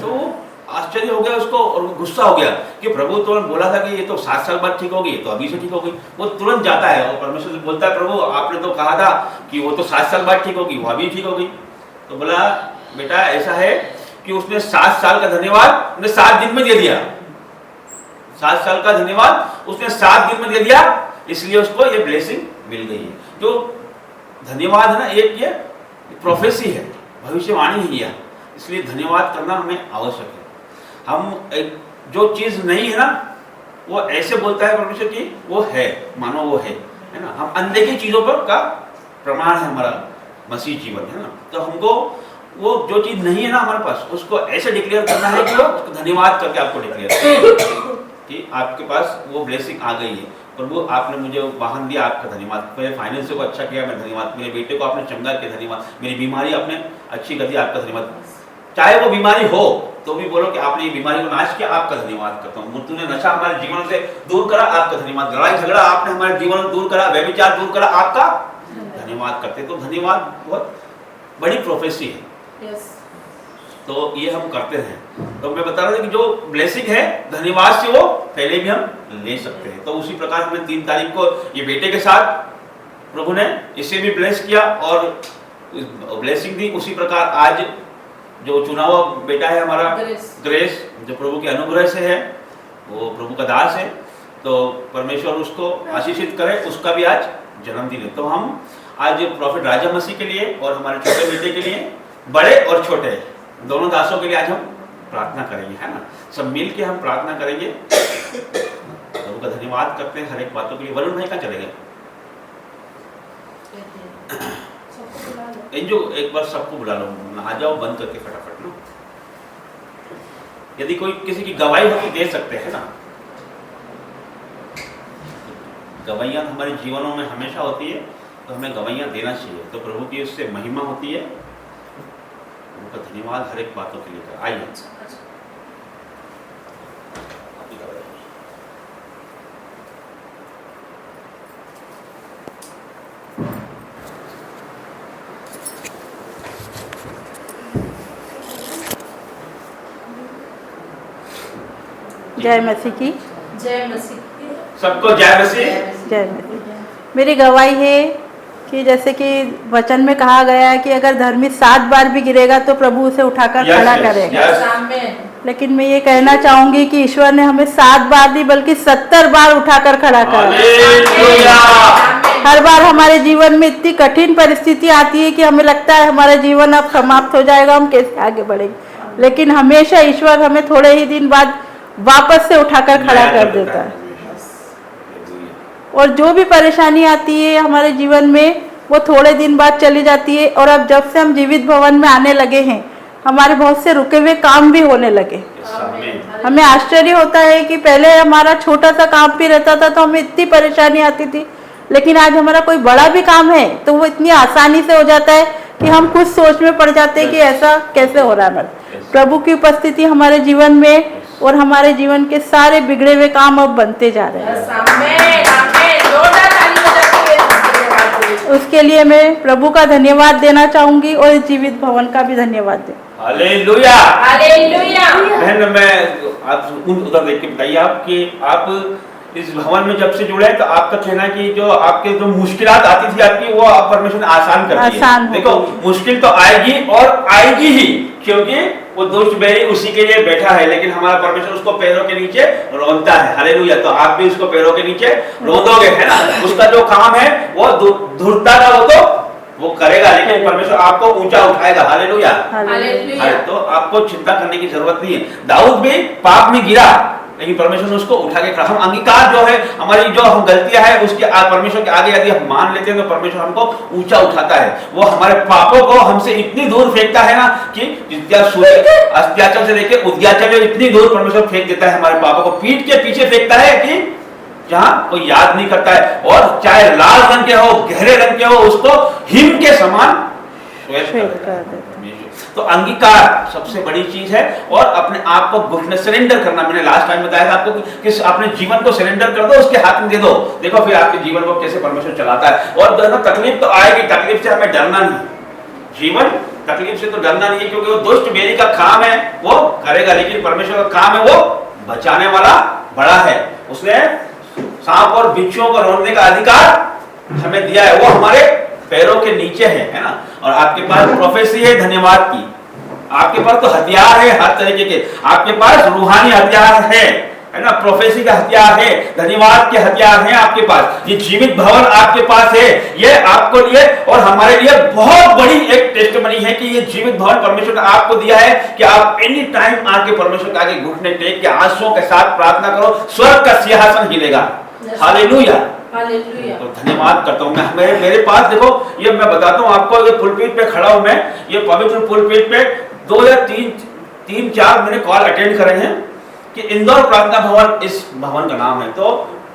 तो आश्चर्य हो गया उसको और वो गुस्सा हो गया कि प्रभु तुरंत बोला था कि ये तो 7 साल बाद ठीक होगी, तो अभी से ठीक हो गई। वो तुरंत जाता है और परमेश्वर से बोलता है प्रभु आपने तो कहा था कि वो तो 7 साल बाद ठीक होगी, वो अभी ठीक हो गई। तो बोला बेटा ऐसा है कि उसने 7 साल का धन्यवाद उसने 7 दिन में दे दिया। 7 साल का धन्यवाद उसने 7 दिन में दे दिया, इसलिए उसको ये ब्लेसिंग मिल गई है। जो धन्यवाद है ना, एक ये प्रोफेसी है, भविष्यवाणी ही है, इसलिए धन्यवाद करना हमें आवश्यक है। हम जो चीज नहीं है ना वो ऐसे बोलता है परमेश्वर की वो है, मानो वो है ना। हम अनदेखी चीजों पर का प्रमाण है हमारा मसीह जीवन, है ना। तो हमको वो जो चीज नहीं है ना हमारे पास उसको ऐसे डिक्लेयर करना है कि वो धन्यवाद करके आपको डिक्लेयर कि आपके पास वो ब्लेसिंग आ गई है, प्रभु आपने मुझे वाहन दिया, आपका धन्यवाद, मेरे फाइनेंस को अच्छा किया, मैं धन्यवाद, मेरे बेटे को आपने चंगा किया, धन्यवाद, मेरी बीमारी आपने अच्छी कर दी, आपका धन्यवाद। चाहे वो बीमारी हो तो भी बोलो कि आपने ये बीमारी को नाश किया, आपका धन्यवाद करता हूँ। मृत्यु ने नशा हमारे जीवन से दूर करा, आपका धन्यवाद। लड़ाई झगड़ा आपने हमारे जीवन से दूर करा, व्यभिचार दूर करा, आपका धन्यवाद करते। तो धन्यवाद बहुत बड़ी प्रोफेसी है। तो ये हम करते हैं। तो मैं बता रहा था कि जो ब्लेसिंग है धन्यवाद से वो पहले भी हम ले सकते हैं। तो उसी प्रकार हमने 3 तारीख को ये बेटे के साथ प्रभु ने इसे भी ब्लेस किया और ब्लेसिंग दी। उसी प्रकार आज जो चुनाव बेटा है हमारा ग्रेस, जो प्रभु के अनुग्रह से है, वो प्रभु का दास है, तो परमेश्वर उसको आशीषित करे, उसका भी आज जन्मदिन है। तो हम आज प्रॉफिट राजा मसीह के लिए और हमारे छोटे बेटे के लिए, बड़े और छोटे दोनों दासों के लिए आज हम प्रार्थना करेंगे, है ना। सब मिल के हम प्रार्थना करेंगे, प्रभु का धन्यवाद करते हैं हर एक बातों के लिए। वरुण भाई कहाँ चले गए? जो एक बार सबको बुला लो, आ जाओ बंद करके फटाफट ना। यदि कोई किसी की गवाही होती दे सकते हैं ना। गवाहियां हमारे जीवनों में हमेशा होती है, तो हमें गवाहियां देना चाहिए, तो प्रभु की उससे महिमा होती है। उनका धन्यवाद हर एक बातों के लिए। आइए जय मसीह की। जय मसीह। सबको जय मसीह। जय मसीह। मेरी गवाही है कि जैसे कि वचन में कहा गया है कि अगर धर्मी 7 बार भी गिरेगा तो प्रभु उसे उठाकर खड़ा करेगा। लेकिन मैं ये कहना चाहूंगी कि ईश्वर ने हमें 7 बार नहीं बल्कि 70 बार उठाकर खड़ा करा। हर बार हमारे जीवन में इतनी कठिन परिस्थिति आती है कि हमें लगता है हमारा जीवन अब समाप्त हो जाएगा, हम कैसे आगे बढ़ेंगे, लेकिन हमेशा ईश्वर हमें थोड़े ही दिन बाद वापस से उठाकर खड़ा कर देता है। और जो भी परेशानी आती है हमारे जीवन में वो थोड़े दिन बाद चली जाती है। और अब जब से हम जीवित भवन में आने लगे हैं, हमारे बहुत से रुके हुए काम भी होने लगे। हमें आश्चर्य होता है कि पहले हमारा छोटा सा काम भी रहता था तो हमें इतनी परेशानी आती थी, लेकिन आज हमारा कोई बड़ा भी काम है तो वो इतनी आसानी से हो जाता है कि हम खुद सोच में पड़ जाते हैं कि ऐसा कैसे हो रहा है। प्रभु की उपस्थिति हमारे जीवन में और हमारे जीवन के सारे बिगड़े हुए काम अब बनते जा रहे हैं। उसके लिए मैं प्रभु का धन्यवाद देना चाहूंगी और जीवित भवन का भी धन्यवाद दे। Hallelujah hallelujah. बहन, मैं आप उधर देख के बताइए आप कि आप इस भवन में जब से जुड़े तो आपका कहना है कि जो आपके जो मुश्किलात आती थी आपकी, वो आप परमेश्वर ने आसान कर दी है। देखो मुश्किल तो आएगी और आएगी ही, क्योंकि वो दुष्ट बैरी उसी के लिए बैठा है, लेकिन हमारा परमेश्वर उसको पैरों के नीचे रोंदता है। हालेलुया। तो आप भी उसको पैरों के नीचे रोंदोगे, है ना। उसका जो काम है वो धूर्तता का वो करेगा, लेकिन परमेश्वर आपको ऊंचा उठाएगा। हालेलुया। तो आपको चिंता करने की जरूरत नहीं है। दाऊद भी पाप में गिरा, लेकिन परमेश्वर ने उसको उठा के, हम अंगीकार जो है हमारी जो हम गलतियां हैं उसके परमेश्वर के आगे यदि हम मान लेते हैं तो परमेश्वर हमको ऊंचा उठाता है। वो हमारे पापों को हमसे इतनी दूर फेंकता है ना कि अस्त्याचल से लेकर उद्याचल इतनी दूर परमेश्वर फेंक देता है हमारे पापों को, पीठ के पीछे फेंकता है कि जहां कोई याद नहीं करता है। और चाहे लाल रंग के हो, गहरे रंग के हो, उसको हिम के समान श्वेत कर देता है। तो अंगीकार सबसे बड़ी चीज है, और अपने आप को घुटने सरेंडर करना। मैंने लास्ट टाइम बताया था आपको कि अपने जीवन को सरेंडर कर दो, उसके हाथ में दे दो। देखो फिर आपके जीवन को कैसे परमेश्वर चलाता है। और दोनों तकलीफ तो आएगी, तकलीफ से हमें डरना नहीं। जीवन तकलीफ से तो डरना नहीं है, क्योंकि वो दुष्ट बेरी का काम है वो करेगा, लेकिन परमेश्वर का काम है वो बचाने वाला बड़ा है। उसने सांप और बिच्छुओं को रोकने का अधिकार हमें दिया है, वो हमारे पैरों के नीचे है ना। और आपके पास प्रोफेसी है धन्यवाद की, आपके पास तो हथियार है हर तरीके के, आपके पास रूहानी हथियार है ना, प्रोफेसी का हथियार है, धन्यवाद के हथियार हैं आपके पास। ये जीवित भवन आपके पास है, ये आपको लिए और हमारे लिए बहुत बड़ी एक टेस्टमनी है कि ये जीवित भवन परमेश्वर ने आपको दिया है कि आप एनी टाइम आके परमेश्वर के आगे घुटने टेक के आंसुओं के साथ प्रार्थना करो, स्वर्ग का सिंहासन हिलेगा। हालेलुया। तो धन्यवाद करता हूँ मैं। मेरे पास देखो, ये मैं बताता हूँ आपको, ये पुलपीट पे खड़ा हूँ मैं, ये पवित्र पुलपीट पे 2 या 3-4 मैंने कॉल अटेंड करे हैं, कि इंदौर प्रार्थना भवन इस भवन का नाम है, तो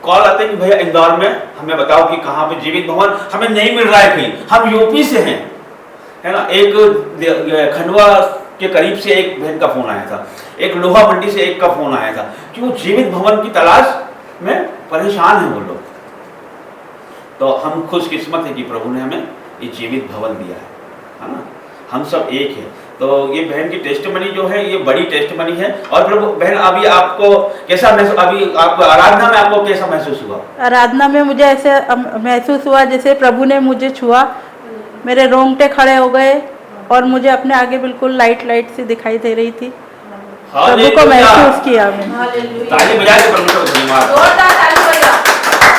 कॉल आते हैं कि भैया इंदौर में हमें बताओ कि कहाँ पे जीवित भवन हमें नहीं मिल रहा है कहीं, हम यूपी से हैं, है ना। एक खंडवा के करीब से एक बहन का फोन आया था, एक लोहा मंडी से एक का फोन आया था कि वो जीवित भवन की तलाश में परेशान है वो लोग। तो हम खुशकिस्मत है कि प्रभु ने हमें ये जीवित भवन दिया है ना, हम सब एक है। तो ये बहन की टेस्टमनी जो है ये बड़ी टेस्टमनी है। और प्रभु बहन अभी आपको कैसा महसूस, अभी आपको आराधना में आपको कैसा महसूस हुआ? आराधना में मुझे ऐसे महसूस हुआ जैसे प्रभु ने मुझे छुआ, मेरे रोंगटे खड़े हो गए और मुझे अपने आगे बिल्कुल लाइट सी दिखाई दे रही थी। प्रभु को महसूस किया मैंने। ताली बजा के परमेश्वर को धन्यवाद।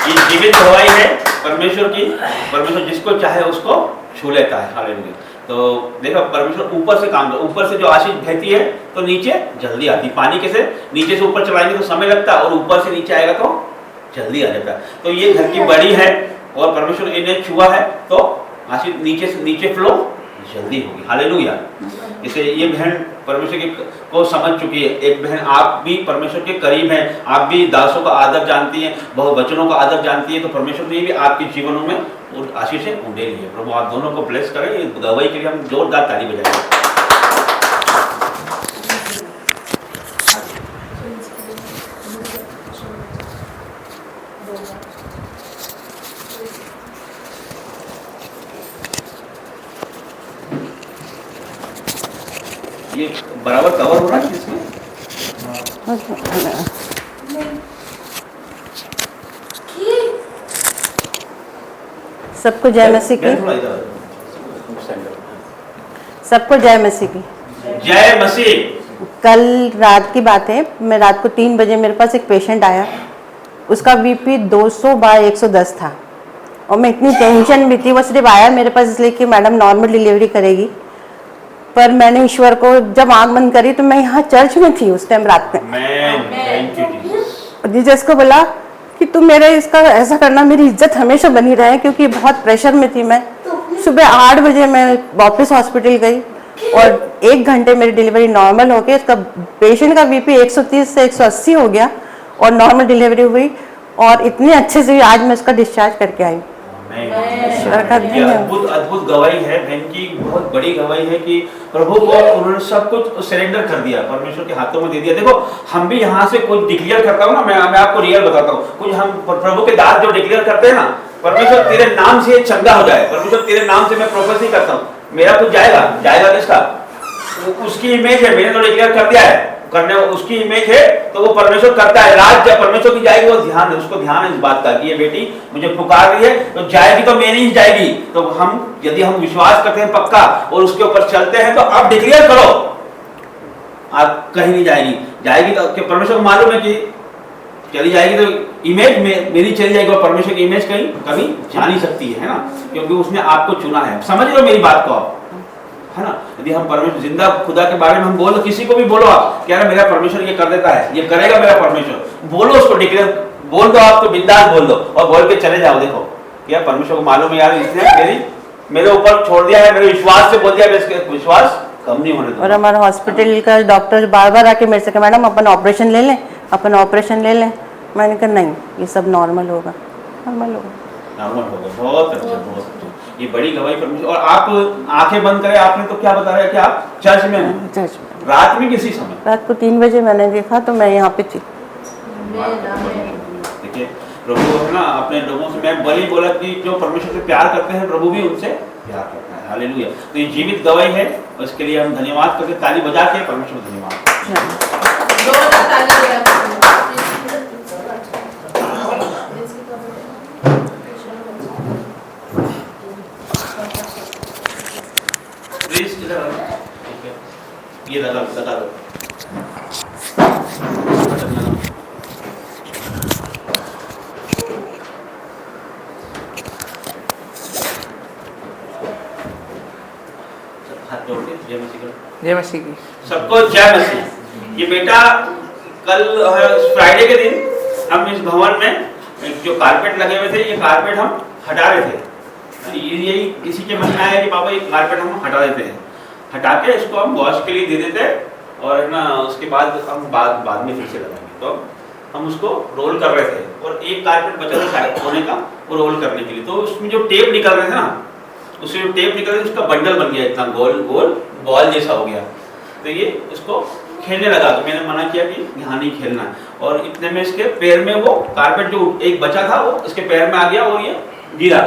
ये जीवित गवाही है परमेश्वर की, परमेश्वर जिसको चाहे उसको छू लेता है। हालेलुया। तो देखो परमेश्वर ऊपर से काम, ऊपर से जो आशीष बहती है तो नीचे जल्दी आती। पानी कैसे नीचे से ऊपर चलाएंगे तो समय लगता है और ऊपर से नीचे आएगा तो जल्दी आ जाता है। तो ये घर की बड़ी है और परमेश्वर इन्हें छुआ है तो आशीष नीचे से नीचे फ्लो जल्दी होगी। हालेलुया। इसे ये बहन परमेश्वर के को समझ चुकी है। एक बहन आप भी परमेश्वर के करीब हैं, आप भी दासों का आदर जानती हैं, बहुवचनों का आदर जानती है, तो परमेश्वर ने भी आपके जीवनों में आशीष उंडेल ली है। प्रभु आप दोनों को ब्लेस करें। ये गवाही के लिए हम जोरदार ताली बजाएंगे। ये बराबर कवर हो रहा है इसमें? सबको जय मसीह की। सबको जय मसीह की। जय मसीह। कल रात की बात है, मैं रात को 3 बजे मेरे पास एक पेशेंट आया, उसका बीपी 200/110 था और मैं इतनी टेंशन में थी। वो सिर्फ आया मेरे पास इसलिए कि मैडम नॉर्मल डिलीवरी करेगी, पर मैंने ईश्वर को जब आंख बंद करी तो मैं यहाँ चर्च में थी उस टाइम रात में। जीसस को बोला कि तुम मेरे इसका ऐसा करना, मेरी इज्जत हमेशा बनी रहे, क्योंकि बहुत प्रेशर में थी मैं। सुबह 8 बजे मैं वापस हॉस्पिटल गई और 1 घंटे मेरी डिलीवरी नॉर्मल हो गई। उसका पेशेंट का बीपी 130 से 180 हो गया और नॉर्मल डिलीवरी हुई और इतने अच्छे से आज मैं उसका डिस्चार्ज करके आई। अद्भुत गवाही है बहन की, बहुत बड़ी गवाही है कि प्रभु को उन्होंने सब कुछ सरेंडर कर दिया, परमेश्वर के हाथों में दे दिया। देखो हम भी यहाँ से कुछ डिक्लेयर करता हूँ ना, मैं आपको रियल बताता हूँ, कुछ हम प्रभु के दास जो डिक्लेयर करते हैं ना, परमेश्वर तेरे नाम से चंगा हो जाए, परमेश्वर तेरे नाम से मैं प्रोफेसी करता हूँ, मेरा कुछ जाएगा किसका? उसकी इमेज है, मैंने तो डिक्लेयर कर दिया है, करने उसकी इमेज है तो वो परमेश्वर करता है। राज जब परमेश्वर की जाएगी वो ध्यान है, उसको ध्यान है इस बात का कि ये बेटी मुझे पुकार रही है तो जाएगी, तो मेरी ही जाएगी। तो हम यदि हम विश्वास करते हैं पक्का और उसके ऊपर चलते हैं तो आप डिक्लेयर करो, आप कहीं नहीं जाएगी तो परमेश्वर को मालूम है कि चली जाएगी तो इमेज में मेरी चली जाएगी और परमेश्वर की इमेज कहीं कभी जा नहीं सकती है ना, क्योंकि उसने आपको चुना है। समझ लो मेरी बात को आप, है ना। यदि हम परमेश्वर जिंदा खुदा के बारे में हम बोलो, किसी को भी बोलो आप क्या मेरा परमेश्वर ये कर देता है, ये करेगा मेरा परमेश्वर, बोलो उसको, डिक्लेयर बोल दो, आप तो बिंदास बोल दो और बोल के चले जाओ। देखो क्या परमेश्वर को मालूम है यार, इसने मेरे ऊपर छोड़ दिया है, मेरे विश्वास से बोल दिया, विश्वास कम नहीं होने दो। और हमारा हॉस्पिटल का डॉक्टर बार आके मेरे से कहा मैडम अपन ऑपरेशन ले लें, मैंने कहा नहीं, ये सब नॉर्मल होगा। बहुत अच्छा, बहुत अच्छा। ये बड़ी गवाही परमेश्वर। और आप आंखें बंद करें, आपने तो क्या बताया कि आप चर्च में हैं? चर्च में। रात में किसी समय? रात को 3 बजे मैंने देखा तो मैं यहाँ पे थी। देखिए प्रभु है ना, अपने लोगों से मैं वही बोला कि जो परमेश्वर से प्यार करते हैं प्रभु भी उनसे प्यार करता है। हालेलुया। तो ये जीवित गवाही है और इसके लिए हम धन्यवाद करके ताली बजा के परमेश्वर को धन्यवाद। ये लगा दो। हाथ जोड़ के जय मसीह। जय मसीह की। सबको जय मसीह। ये बेटा कल फ्राइडे के दिन हम इस भवन में जो कारपेट लगे हुए थे, ये कारपेट हम हटा रहे थे। यही किसी के मन में आया कि पापा ये कारपेट हम हटा देते हैं, हटा के इसको हम वॉश के लिए दे देते और है ना उसके बाद हम बाद में फिर से लगाएंगे। तो हम उसको रोल कर रहे थे और एक कारपेट बचा था शायद होने का, वो रोल करने के लिए। तो उसमें जो टेप निकल रहे थे ना, उससे जो टेप निकल रहे थे उसका बंडल बन गया, इतना गोल गोल बॉल जैसा हो गया। तो ये उसको खेलने लगा, तो मैंने मना किया कि यहाँ नहीं खेलना। और इतने में इसके पैर में वो कारपेट जो एक बचा था वो इसके पैर में आ गया और ये गिरा,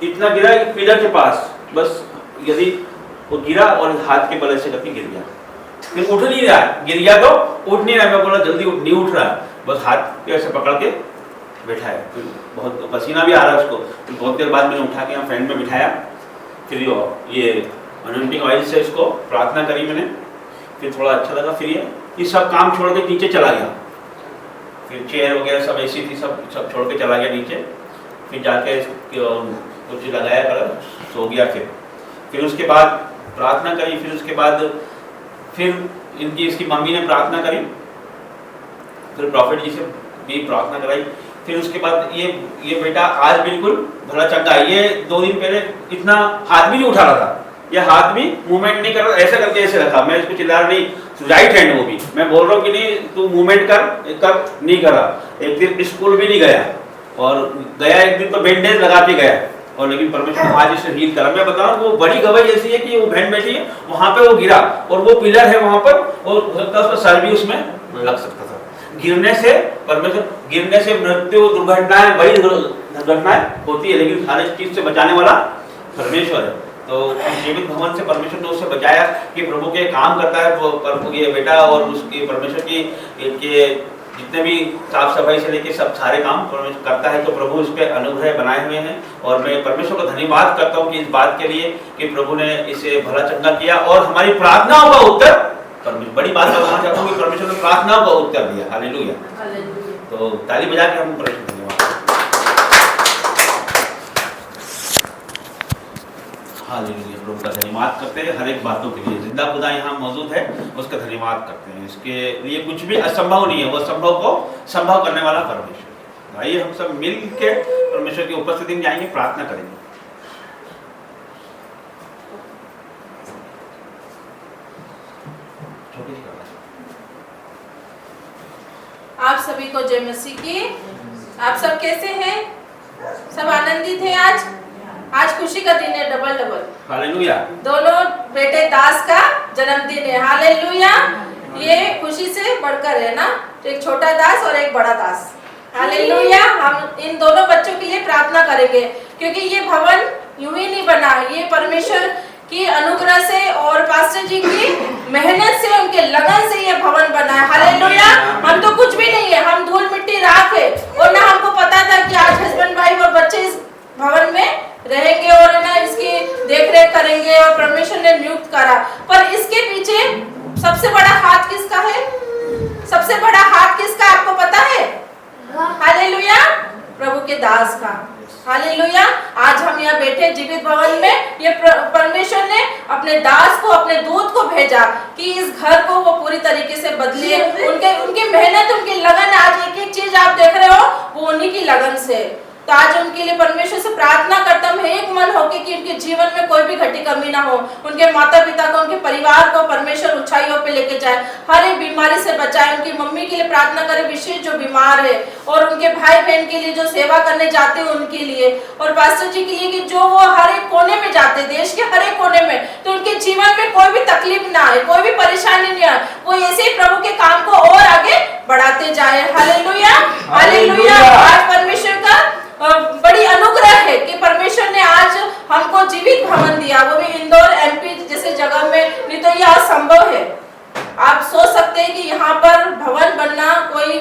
इतना गिरा पिलर के पास, बस यदि वो गिरा और हाथ के बल से करके गिर गया। फिर उठ नहीं रहा, गिर गया तो उठ नहीं रहा। मैं बोला जल्दी उठ, नहीं उठ रहा, बस हाथ पे ऐसे पकड़ के बैठा है। फिर बहुत पसीना भी आ रहा है उसको। फिर बहुत देर बाद मैंने उठा के यहाँ फैन में बिठाया, फिर ये अनॉइंटिंग ऑयल से इसको प्रार्थना करी मैंने, फिर थोड़ा अच्छा लगा। फिर ये सब काम छोड़ के नीचे चला गया, फिर चेयर वगैरह सब ऐसी थी, सब छोड़ के चला गया नीचे। फिर जाके कुछ लगाया कलर, सो गया। फिर उसके बाद प्रार्थना करी, फिर उसके बाद फिर इसकी मम्मी ने प्रार्थना करी, फिर प्रॉफिट जी से भी प्रार्थना कराई। फिर उसके बाद ये बेटा आज बिल्कुल भला चंगा है। ये 2 दिन पहले इतना हाथ भी नहीं उठा रहा था, ये हाथ भी मूवमेंट नहीं कर रहा, ऐसा करके ऐसे रखा। मैं इसको चिल्ला रहा नहीं, राइट हैंड वो भी, मैं बोल रहा हूँ कि नहीं तू मूवमेंट कर नहीं कर रहा। एक दिन स्कूल भी नहीं गया, और गया एक दिन तो बैंडेज लगा के गया, और लेकिन परमेश्वर ने आज इसे हील करा। मैं बता रहा हूँ वो बड़ी गवाही ऐसी है कि वो बहन बैठी है वहां पे, वो गिरा और वो पिलर है वहां पर, और हो सकता है उसका सर भी उसमें लग सकता था। गिरने से परमेश्वर, गिरने से मृत्यु दुर्घटनाएं बड़ी दुर्घटनाएं होती है, लेकिन हर एक चीज से बचाने वाला परमेश्वर है। तो जीवित भवन से परमेश्वर ने उसे बचाया कि प्रभु के काम करता है वो ये बेटा, और उसकी परमेश्वर की जितने भी साफ सफाई से लेके सब सारे काम परमेश्वर करता है। तो प्रभु इस पे अनुग्रह बनाए हुए हैं, और मैं परमेश्वर को धन्यवाद करता हूँ कि इस बात के लिए कि प्रभु ने इसे भला चंगा किया और हमारी प्रार्थनाओं का उत्तर, परमेश्वर बड़ी बात बताना चाहता हूँ कि परमेश्वर ने प्रार्थनाओं का उत्तर दिया। हालेलुया। तो ताली बजा के हम परमेश्वर को धन्यवाद, हालेलुया, प्रभु का धन्यवाद करते हैं हर एक बातों के लिए। जिंदा खुदा यहाँ मौजूद है, उसका धन्यवाद करते हैं। इसके लिए कुछ भी असंभव नहीं है, वो संभव को संभव करने वाला परमेश्वर। आइए हम सब मिल के परमेश्वर की उपस्थिति में जाएंगे, प्रार्थना करेंगे। आप सभी को जय मसीह की। आप सब कैसे हैं? सब आनंदित हैं? आज खुशी का दिन है, डबल। हालेलुया। दोनों बेटे दास का जन्मदिन है। हालेलुया। ये खुशी से बढ़कर है ना, एक छोटा दास और एक बड़ा दास। हालेलुया। हम इन दोनों बच्चों के लिए प्रार्थना करेंगे, क्योंकि ये भवन यूं ही नहीं बना, ये परमेश्वर की अनुग्रह से और पास्टर जी की मेहनत से, उनके लगन से ये भवन बना है। हालेलुया। हम तो कुछ भी नहीं है, हम धूल मिट्टी राख है, और ना हमको पता था कि आज हस्बैंड वाइफ और बच्चे इस भवन में रहेंगे और ना इसकी देखरेख करेंगे, और परमेश्वर ने नियुक्त करा। पर इसके पीछे सबसे बड़ा हाथ किसका है? सबसे बड़ा हाथ किसका आपको पता है? हालेलुया। प्रभु के दास का। हालेलुया। आज हम यहाँ बैठे जीवित भवन में, ये परमेश्वर ने अपने दास को, अपने दूत को भेजा कि इस घर को वो पूरी तरीके से बदले। उनकी मेहनत, उनकी लगन, आज एक एक चीज आप देख रहे हो वो उन्हीं की लगन से। तो आज उनके लिए परमेश्वर से प्रार्थना करता हूँ एक मन होकर कि उनके जीवन में कोई भी घटी कमी ना हो, उनके माता पिता को, उनके परिवार को परमेश्वर ऊंचाइयों पे लेके जाए, हर एक बीमारी से बचाए। उनकी मम्मी के लिए प्रार्थना करें, विशेष जो बीमार है, और उनके भाई बहन के लिए जो सेवा करने जाते हैं उनके लिए, और पास्टर जी के लिए कि जो वो हर एक कोने में जाते, देश के हर एक कोने में, तो उनके जीवन में कोई भी तकलीफ ना आए, कोई भी परेशानी नहीं आए, वो ऐसे ही प्रभु के काम को और आगे बढ़ाते जाए। हालेलुया। हालेलुया। आज परमेश्वर का बड़ी अनुग्रह है कि परमेश्वर ने आज हमको जीवित भवन दिया, वो भी इंदौर एमपी जैसे जगह में। नहीं तो यह असंभव है। आप सोच सकते हैं कि यहाँ पर भवन बनना कोई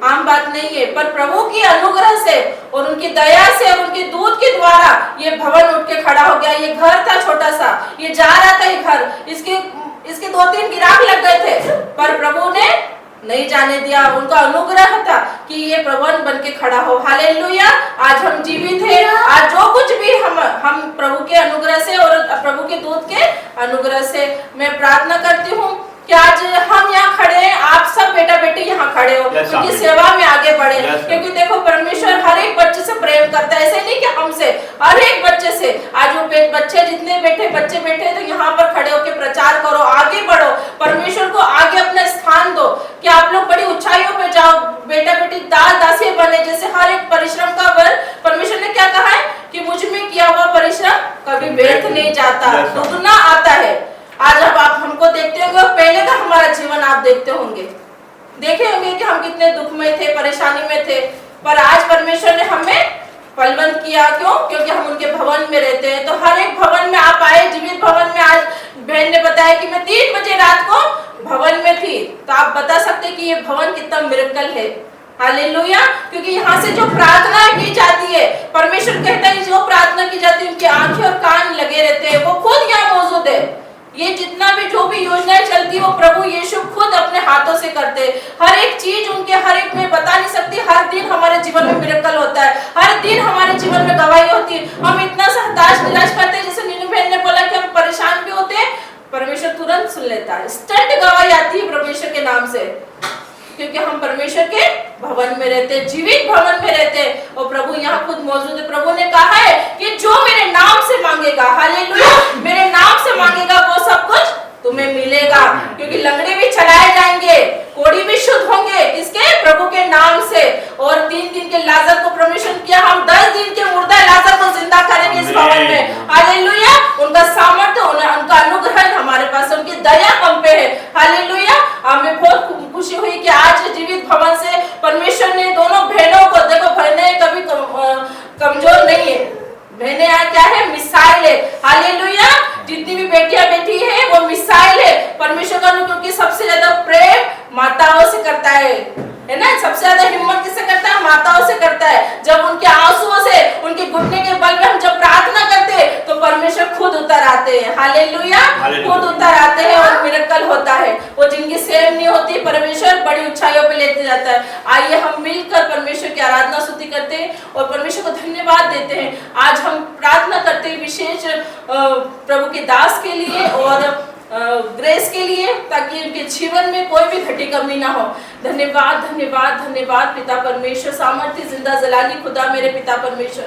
आम बात नहीं है, पर प्रभु की अनुग्रह से और उनकी दया से और उनके दूत के द्वारा ये भवन उठ के खड़ा हो गया। ये घर था छोटा सा, ये जा रहा था ये घर, इसके 2-3 गिराक लग गए थे, पर प्रभु ने नहीं जाने दिया। उनका अनुग्रह था कि ये भवन बन के खड़ा हो। हालेलुया। आज हम जीवित हैं। आज जो कुछ भी हम प्रभु के अनुग्रह से और प्रभु के दूत के अनुग्रह से, मैं प्रार्थना करती हूँ कि आज हम यहाँ खड़े हैं, आप सब बेटा बेटी यहाँ खड़े हो, उनकी सेवा में आगे बढ़े। क्योंकि देखो परमेश्वर हर एक बच्चे से प्रेम करता है, ऐसे नहीं कि हमसे, हर एक बच्चे से। आज वो बच्चे जितने बच्चे बैठे तो यहाँ पर खड़े होकर प्रचार करो, आगे बढ़ो, परमेश्वर को आगे आप देखते होंगे, देखे होंगे कि हम कितने दुख में थे, परेशानी में थे, पर आज परमेश्वर ने हमें फलवंत किया। क्यों? क्योंकि हम उनके भवन में रहते हैं। तो हर एक भवन में आप आए, जीवित भवन में। आज बहन ने बताया कि मैं 3 बजे रात को भवन में थी, तो आप बता सकते कि ये भवन कितना मिरेकल है। हालेलुया। क्योंकि यहाँ से जो प्रार्थना की जाती है, परमेश्वर कहता है जो प्रार्थना की जाती है उनकी आंखें और कान लगे रहते हैं, वो खुद यहाँ मौजूद है। ये जितना भी जो भी योजनाएं चलती है वो प्रभु यीशु खुद अपने हाथों से करते हैं। हर एक चीज उनके, हर एक में बता नहीं सकती। हर दिन हमारे जीवन में मिरेकल होता है, हर दिन हमारे जीवन में गवाही होती है। हम इतना सा हताश निराश करते हैं, जैसे नीनू बहन ने बोला कि हम परेशान भी होते हैं, परमेश्वर तुरंत सुन लेता है। इंस्टेंट गवाही आती है परमेश्वर के नाम से, क्योंकि हम परमेश्वर के भवन में रहते हैं, जीवित भवन में रहते हैं, और प्रभु यहाँ खुद मौजूद है। प्रभु ने कहा है कि जो मेरे नाम से मांगेगा, हालेलुया, मेरे नाम से मांगेगा वो सब कुछ तुम्हें मिलेगा। क्योंकि लंगड़े भी चलाए जाएंगे, कोढ़ी भी शुद्ध होंगे, किसके? प्रभु के नाम से। और 3 दिन के लाजर को परमेश्वर किया, हम 10 दिन के मुर्दा लाजर को जिंदा करेंगे इस भवन में। हालेलुया। उनका सामर्थ्य, उनका अनुग्रह हमारे पास, उनकी दया हम पे है। हालेलुया। हमें बहुत खुशी हुई कि आज जीवित भवन से परमेश्वर ने दोनों बहनों को, देखो बहनें कभी कमजोर नहीं है, बहनें क्या है? मिसाइल है। हालेलुया। जितनी भी बेटियां बैठी है वो मिसाइल है परमेश्वर का, क्योंकि सबसे ज्यादा प्रेम माताओं से करता है ना? सबसे ज्यादा हिम्मत किससे करता है? माताओं से करता है। जब उनके आंसुओं से, उनके घुटने के बल पे हम जब प्रार्थना करते हैं तो परमेश्वर खुद उतर आते हैं। हालेलुया। खुद उतर आते हैं और मिरेकल होता है। वो जिनकी सेम नहीं होती, परमेश्वर बड़ी ऊंचाइयों पे लेते जाता है। आइए हम मिलकर परमेश्वर की आराधना स्तुति करते हैं और परमेश्वर को धन्यवाद देते हैं। आज हम प्रार्थना करते हैं विशेष प्रभु के दास के लिए और ग्रेस के लिए, ताकि उनके जीवन में कोई भी घटी कमी ना हो। धन्यवाद धन्यवाद धन्यवाद पिता परमेश्वर, सामर्थ्य जिंदा जलाली खुदा मेरे पिता परमेश्वर,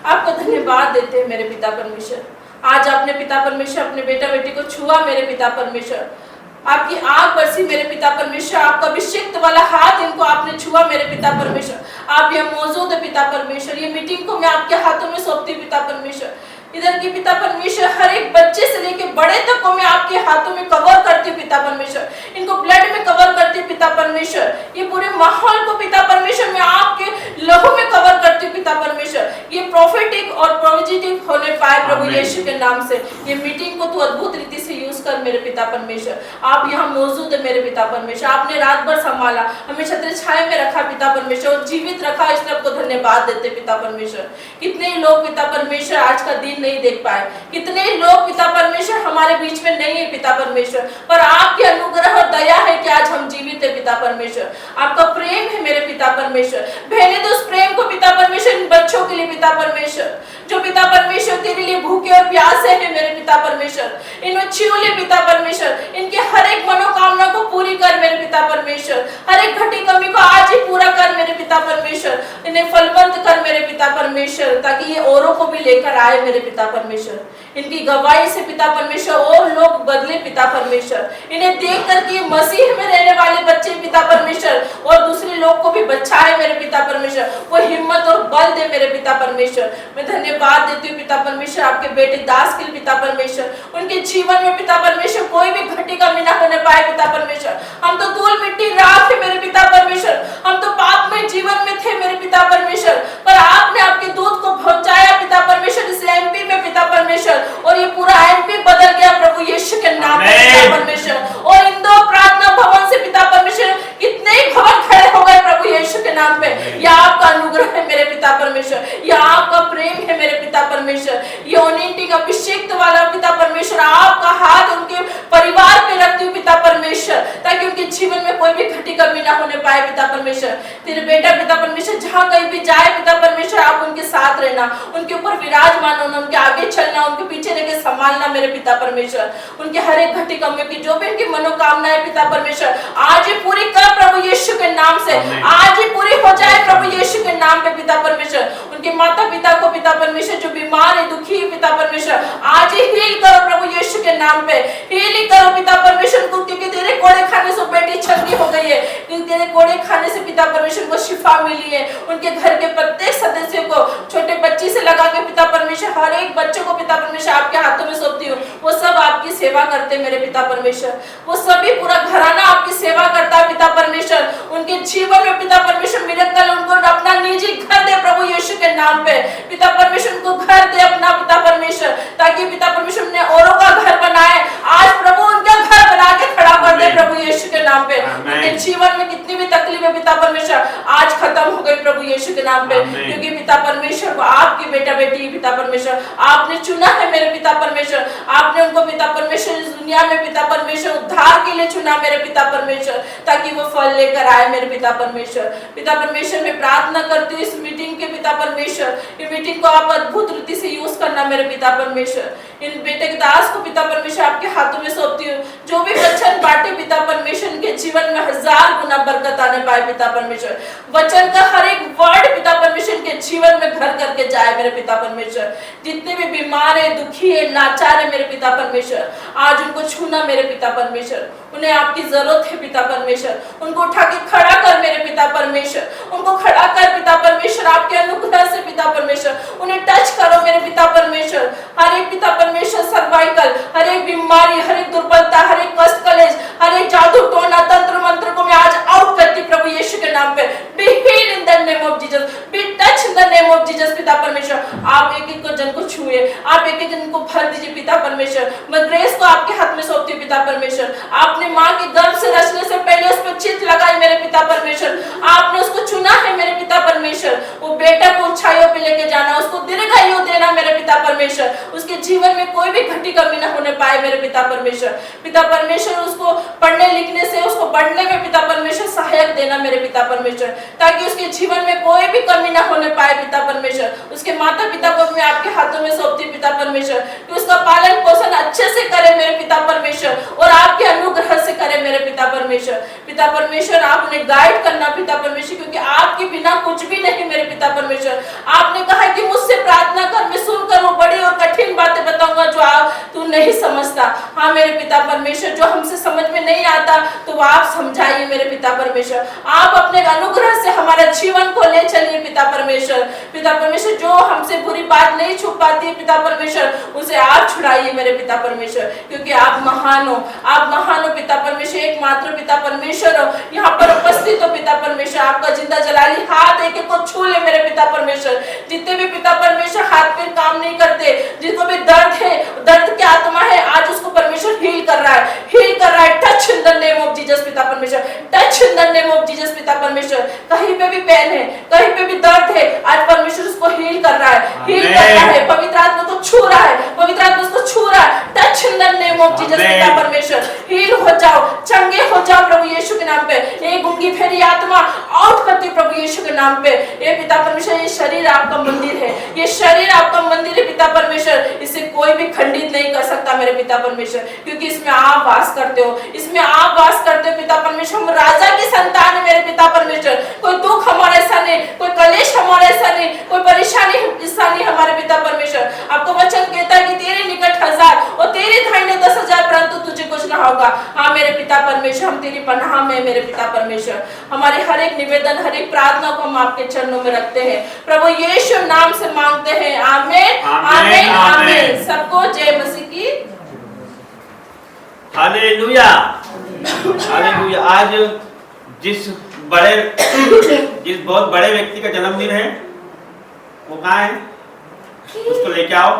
आपको धन्यवाद देते हैं मेरे पिता परमेश्वर। आज आपने पिता परमेश्वर अपने बेटा बेटी को छुआ मेरे पिता परमेश्वर, आपकी आग बरसी मेरे पिता परमेश्वर, आपका अभिषेक वाला हाथ इनको आपने छुआ मेरे पिता परमेश्वर। आप यहाँ मौजूद है पिता परमेश्वर। ये मीटिंग को मैं आपके हाथों में सौंपती हूँ पिता परमेश्वर। इधर की पिता परमेश्वर हर एक बच्चे से लेके बड़े तक को मैं आपके हाथों में कवर करती हूँ पिता परमेश्वर। इनको ब्लड में कवर करती हूँ पिता परमेश्वर। ये पूरे माहौल को पिता परमेश्वर मैं आपके लहू में कवर करती हूँ पिता परमेश्वर। ये प्रोफेटिक और पॉजिटिव होने पाए प्रभु यीशु के नाम से। ये मीटिंग को तू अद्भुत रीति से यूज कर मेरे पिता परमेश्वर। आप यहाँ मौजूद है मेरे पिता परमेश्वर। आपने रात भर संभाला, हमें छत्र छाया में रखा पिता परमेश्वर और जीवित रखा, इसलिए आपको धन्यवाद देते पिता परमेश्वर। कितने लोग पिता परमेश्वर आज का दिन नहीं देख पाए, कितने लोग पिता परमेश्वर हमारे बीच में नहीं है पिता परमेश्वर, पर आपके अनुग्रह और दया है कि आज हम जीवित है पिता परमेश्वर। आपका प्रेम है मेरे पिता परमेश्वर। बहने तो उस प्रेम को पिता परमेश्वर इन बच्चों के लिए पिता परमेश्वर, जो पिता परमेश्वर तेरे लिए भूखे और प्यासे हैं मेरे पिता परमेश्वर, इन बच्चियों लिए पिता परमेश्वर, इनके हर एक मनोकामना को पूरी कर मेरे पिता परमेश्वर। हर एक घटी कमी को आज ही पूरा कर मेरे पिता परमेश्वर। इन्हें फलवंत कर मेरे पिता परमेश्वर, ताकि ये औरों को भी लेकर आए मेरे पिता परमेश्वर। इनकी गवाही से पिता परमेश्वर और लोग बदले पिता परमेश्वर। इन्हें देख कर के मसीह में रहने वाले बच्चे पिता परमेश्वर और दूसरे लोग को भी बचाए मेरे पिता परमेश्वर। वो हिम्मत और बल दे मेरे पिता परमेश्वर। मैं धन्यवाद देती हूँ पिता परमेश्वर आपके बेटे दास के लिए पिता परमेश्वर। उनके जीवन में पिता परमेश्वर कोई भी घटी कमी ना होने पाए पिता परमेश्वर। हम तो धूल मिट्टी राख है मेरे पिता परमेश्वर, हम तो पाप में जीवन में थे मेरे पिता परमेश्वर, पर आपने आपके दूत को पहुंचाया पिता परमेश्वर इस एमपी में पिता परमेश्वर, और ये पूरा एमपी बदल गया प्रभु यीशु के नाम में पिता परमेश्वर। और इन 2 प्रार्थना भवन से पिता परमेश्वर कितने ही भवन खड़े हो गए प्रभु यीशु के नाम पे। यह आपका अनुग्रह है मेरे पिता परमेश्वर, यह आपका प्रेम है मेरे पिता परमेश्वर। ये अनॉइंटिंग अभिषेक वाला पिता परमेश्वर, आपका हाथ उनके परिवार पे रखती हूँ पिता परमेश्वर, ताकि उनके जीवन में कोई भी घटी कमी ना होने पाए पिता परमेश्वर। तेरे बेटा पिता परमेश्वर जहाँ कहीं भी जाए पिता परमेश्वर, आप उनके साथ रहना, उनके ऊपर विराजमान होना, उनके आगे चलना, उनके पीछे रह के संभालना मेरे पिता परमेश्वर। उनके हर एक घटी कमी की जो भी उनकी मनोकामना है पिता परमेश्वर, आज ही पूरी कर प्रभु यीशु के नाम से, आज ही पूरी हो जाए प्रभु यीशु के नाम पे पिता परमेश्वर। उनके माता पिता को पिता परमेश्वर जो बीमार है, दुखी है पिता परमेश्वर, आज ही हील करो प्रभु यीशु के नाम पे, हील करो पिता परमेश्वर को, क्योंकि तेरे कोड़े खाने से बेटी चंगी हो गई है, क्योंकि तेरे कोड़े खाने से पिता परमेश्वर को शिफा मिली है। उनके घर के प्रत्येक सदस्य को, छोटे बच्चे बच्ची से लगा के पिता परमेश्वर हर एक बच्चों को पिता परमेश्वर आपके हाथों में सौंपती हूँ। वो सब आपकी सेवा करते हैं मेरे पिता परमेश्वर, वो सभी पूरा घराना आपकी सेवा करता है पिता परमेश्वर। उनके जीवन में पिता परमेश्वर मिरेकल, उनको अपना निजी घर दे प्रभु यीशु के नाम पे। पिता परमेश्वर उनको घर दे अपना पिता परमेश्वर, ताकि पिता परमेश्वर ने औरों का घर बनाए। आज प्रभु उनका घर बना के खड़ा कर दे प्रभु यीशु के नाम पे। उनके जीवन में कितनी भी तकलीफें पिता परमेश्वर आज खत्म हो गई प्रभु यीशु के नाम पे, क्योंकि पिता परमेश्वर वो आपकी बेटा बेटी पिता परमेश्वर आपने चुना है मेरे पिता परमेश्वर। आपने उनको पिता परमेश्वर इस दुनिया में पिता परमेश्वर उद्धार के लिए चुना मेरे पिता परमेश्वर, ताकि वो फल लेकर आए मेरे पिता परमेश्वर। पिता परमेश्वर मैं प्रार्थना करती हूँ इस मीटिंग के पिता परमेश्वर, ये मीटिंग को आप अद्भुत रीति से यूज करना मेरे पिता परमेश्वर। इन बेटे के दास को पिता परमेश्वर आपके हाथों में सौंपती हूँ। जो भी वचन बांटे पिता परमेश्वर के जीवन में 1000 गुना बरकत आने पाए पिता परमेश्वर। वचन का हर एक वर्ड पिता परमेश्वर के जीवन में घर करके जाए मेरे पिता परमेश्वर। जितने भी बीमार है, दुखी है, लाचार है मेरे पिता परमेश्वर, आज उनको छूना मेरे पिता परमेश्वर। उन्हें आपकी जरूरत है पिता परमेश्वर। उनको उठा के खड़ा कर मेरे पिता परमेश्वर, उनको खड़ा कर पिता परमेश्वर आपके अनुग्रह से पिता परमेश्वर। उन्हें टच करो मेरे पिता परमेश्वर। हर एक पिता परमेश्वर सर्वाइकल, हर एक बीमारी, हर एक दुर्बलता, हर एक कष्ट कलेश, हर एक जादू टोना तंत्र मंत्र को मैं आज आउट करती प्रभु यीशु के नाम पे। Be healed in the name of Jesus, be touch in the name of Jesus पिता परमेश्वर। आप एक एक को जन को छुए, आप एक एक जन को भर दीजिए पिता परमेश्वर। मैं ग्रेस को आपके हाथ में सौंपती हूँ पिता परमेश्वर। आपने माँ के गर्भ से रचने से पहले उस पर चित लगाई मेरे पिता परमेश्वर। आपने उसको चुना है मेरे पिता परमेश्वर। वो बेटा को ऊंचाइयों पे लेके जाना, उसको दीर्घायु देना मेरे पिता परमेश्वर। उसके जीवन में कोई भी घटी कमी न होने पाए मेरे पिता परमेश्वर। पिता परमेश्वर उसको पढ़ने लिखने से, उसको बढ़ने में पिता परमेश्वर सहायक देना मेरे पिता परमेश्वर, ताकि उसके जीवन में कोई भी कमी न होने पाए पिता परमेश्वर। उसके माता पिता को मैं आपके हाथों में सौंपती पिता परमेश्वर कि उसका पालन पोषण अच्छे से करे मेरे पिता परमेश्वर, और आपके अनुग्रह से करे मेरे पिता परमेश्वर। पिता परमेश्वर आप उन्हें गाइड करना पिता परमेश्वर, क्योंकि आपके बिना कुछ भी नहीं मेरे पिता परमेश्वर। आपने कहा कि मुझसे प्रार्थना कर, मैं सुनकर वो बड़ी और कठिन बातें बताऊंगा जो तू नहीं समझता। हाँ मेरे पिता परमेश्वर, जो हमसे समझ में नहीं आता तो वो आप समझाइए मेरे पिता परमेश्वर। आप अपने अनुग्रह से हमारे जीवन को ले चलिए पिता परमेश्वर। पिता परमेश्वर जो हमसे बुरी बात नहीं छुप पाती है पिता परमेश्वर, उसे आप छुड़ाइए मेरे पिता परमेश्वर, क्योंकि आप महान हो, आप महान हो पिता परमेश्वर। एकमात्र पिता परमेश्वर हो, यहाँ पर उपस्थित हो पिता परमेश्वर। आपका जिंदा जलाली हाथ एक एक को छू ले मेरे पिता परमेश्वर। जितने भी पिता परमेश्वर हाथ पे काम नहीं करते, जिनको भी दर्द है, दर्द की आत्मा है, आज उसको परमेश्वर हील कर रहा है, हील कर रहा है। Touch in the name of Jesus पिता परमेश्वर, touch in the name of Jesus पिता परमेश्वर। कहीं पे भी पेन है, कहीं पे भी दर्द है, आज परमेश्वर उसको हील कर रहा है, हील कर रहा है। पवित्र आत्मा को छू रहा है, पवित्र आत्मा उसको छू रहा है। Touch in the name of Jesus पिता परमेश्वर। हील हो जाओ, चंगे हो जाओ प्रभु यीशु के नाम पे। ये गुंगी फेरी आत्मा आउट करती प्रभु यीशु के नाम पे। ये पिता परमेश्वर, ये शरीर आपका मंदिर है, ये शरीर आपका मंदिर है पिता परमेश्वर। इसे कोई भी खंडित नहीं कर सकता मेरे पिता परमेश्वर, क्योंकि इसमें आप वास करते हो, इसमें आप वास करते हो पिता परमेश्वर। हम राजा की संतान है मेरे पिता परमेश्वर। कोई दुख हमारे ऐसा नहीं, कोई कलेश हमारे ऐसा नहीं, कोई परेशानी ऐसा नहीं हमारे पिता परमेश्वर। आपको वचन कहता है कि तेरे निकट 1000 और तेरे दाहिने 10,000, परंतु तुझे कुछ ना होगा। हाँ मेरे पिता परमेश्वर, हम तेरी पनाह में मेरे पिता परमेश्वर। हमारे हर एक निवेदन, हर एक प्रार्थना को हम आपके चरणों में रखते हैं प्रभु यीशु नाम से मांगते हैं। आमीन आमीन आमीन। सबको जय मसीह की हालेलुया हालेलुया। आज जिस बहुत बड़े व्यक्ति का जन्मदिन है, वो कहाँ है? उसको लेके आओ,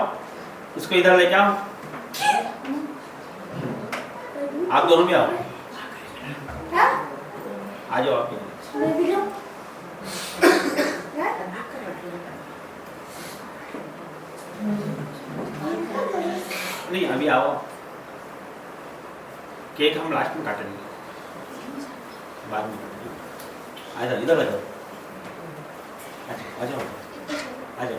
उसको इधर लेके आओ। आप दोनों भी आओ, आ जाओ आप। नहीं अभी आओ, केक हम लास्ट में काटेंगे, बाद में काटेंगे। आ जाओ, इधर आ जाओ, आ जाओ आ जाओ।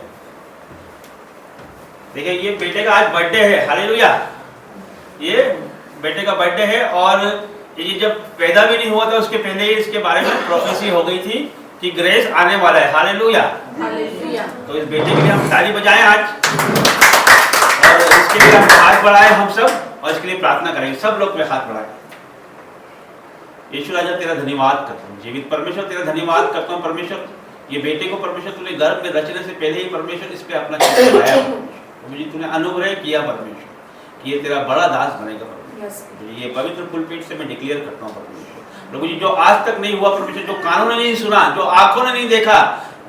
देखिए ये बेटे का आज बर्थडे है, हालेलुया। ये बेटे का बर्थडे है, और ये जब पैदा भी नहीं हुआ था उसके पहले ही इसके बारे में प्रोफेसी हो गई थी कि ग्रेस आने वाला है, हालेलुया। तो इस बेटे के लिए हम ताली बजाएं आज, और इसके लिए हम हाथ बढ़ाएं हम सब, और इसके लिए प्रार्थना करेंगे सब लोग में हाथ बढ़ाएं। यीशु राजा तेरा धन्यवाद करता हूँ, जीवित परमेश्वर तेरा धन्यवाद करता हूँ परमेश्वर। ये बेटे को परमेश्वर तूने गर्भ में रचने से पहले ही परमेश्वर इस पे अपना चित्त लगाया। मुझे तूने अनुग्रह किया परमेश्वर कि ये तेरा बड़ा दास बनेगा परमेश्वर। ये पवित्र पुलपीठ से मैं डिक्लेयर करता हूँ परमेश्वर। प्रभु जी जो आज तक नहीं हुआ परमेश्वर, जो कानों ने नहीं सुना, जो आंखों ने नहीं देखा,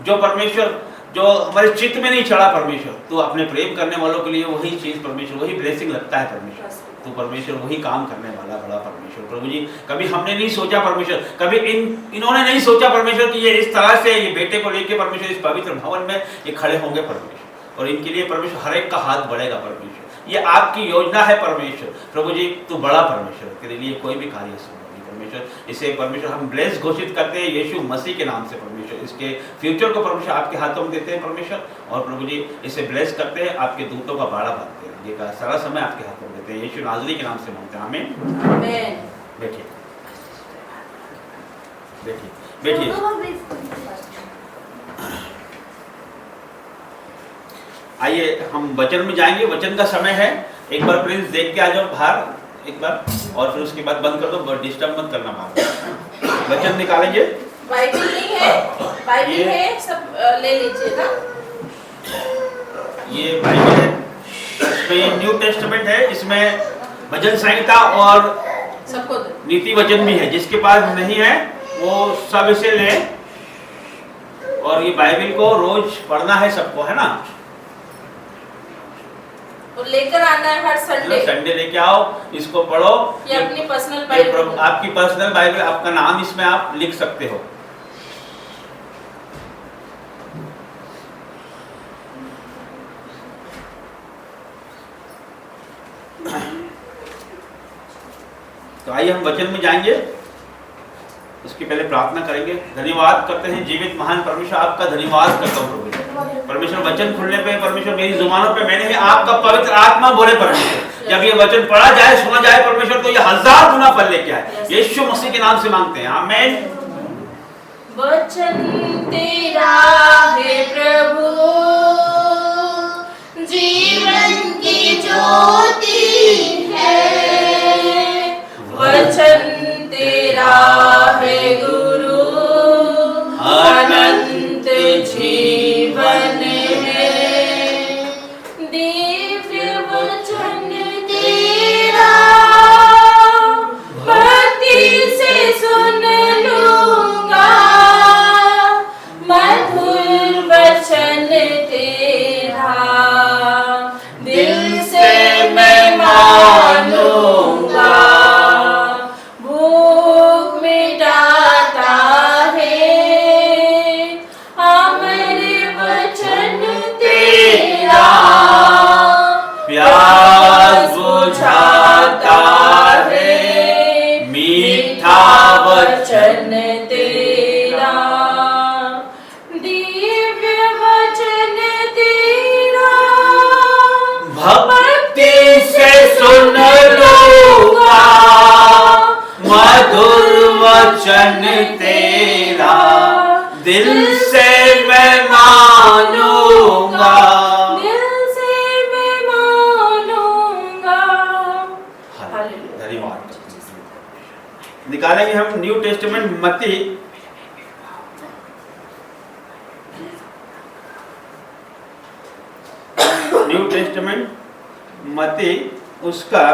जो परमेश्वर जो हमारे चित्त में नहीं चढ़ा परमेश्वर, तू अपने प्रेम करने वालों के लिए वही चीज परमेश्वर, वही ब्लेसिंग लगता है परमेश्वर। तू परमेश्वर वही काम करने वाला बड़ा परमेश्वर। प्रभु जी कभी हमने नहीं सोचा परमेश्वर, कभी इन्होंने नहीं सोचा परमेश्वर कि ये इस तरह से ये बेटे को लेके परमेश्वर इस पवित्र भवन में ये खड़े होंगे परमेश्वर, और इनके लिए परमेश्वर हर एक का हाथ बढ़ेगा परमेश्वर। ये आपकी योजना है परमेश्वर। प्रभु जी तू बड़ा परमेश्वर, तेरे लिए कोई भी कार्य असंभव नहीं परमेश्वर। इसे परमेश्वर हम ब्लेस घोषित करते हैं यीशु मसीह के नाम से परमेश्वर। इसके फ्यूचर को परमेश्वर आपके हाथों में देते हैं परमेश्वर, और प्रभु जी इसे ब्लेस करते हैं, आपके दूतों का बाड़ा बांधते हैं, ये का सारा समय आपके हाथों में देते हैं। यीशु नाज़री के नाम से मांगते हैं, आमीन। आमीन। बैठिए बैठिए बैठिए। आइए हम वचन में जाएंगे, वचन का समय है। एक बार प्लीज देख के आ जाओ बाहर एक बार, और फिर उसके बाद बंद कर दो, डिस्टर्ब मत करना बाहर। वचन निकालेंगे। बाइबल नहीं है, बाइबल है, सब ले लीजिएगा। ये बाइबल है, इसमें ये न्यू टेस्टामेंट है, इसमें भजन संहिता और सबको नीति वचन भी है। जिसके पास नहीं है वो सब इसे ले, और ये बाइबल को रोज पढ़ना है सबको, है ना। और लेकर आना है हर संडे लेके आओ, इसको पढ़ो। ये अपनी पर्सनल बाइबल, आपकी पर्सनल बाइबल, आपका नाम इसमें आप लिख सकते हो। तो आइए हम वचन में जाएंगे, उसके पहले प्रार्थना करेंगे। धन्यवाद करते हैं जीवित महान परमेश्वर, आपका धन्यवाद करता हूँ प्रभु। परमेश्वर वचन खुलने पे परमेश्वर मेरी जुबानों पे मैंने आपका पवित्र आत्मा बोले परमेश्वर, जब ये वचन पढ़ा जाए सुना जाए परमेश्वर, तो ये 1000 गुना फल लेके आए। यीशु मसीह के नाम से मांगते हैं, आमीन। वचन तेरा है प्रभु, जीवन की ज्योति है। वचन तेरा है गुरु, अनंत जीवन है। दिव्य वचन तेरा भक्ति से सुन लूंगा, मधुर वचन तेरा दिल से मैं मानूंगा। भूख मिटाता है अमर वचन तेरा, प्यास बुझाता है मीठा वचन तेरा। दिव्य वचन तेरा भक्ति से सुन लूंगा, मधुर वचन तेरा दिल से मैं मानूंगा। दिल से मैं मानूंगा। धन्यवाद। निकालेंगे हम न्यू टेस्टामेंट मत्ती, न्यू टेस्टामेंट मत्ती उसका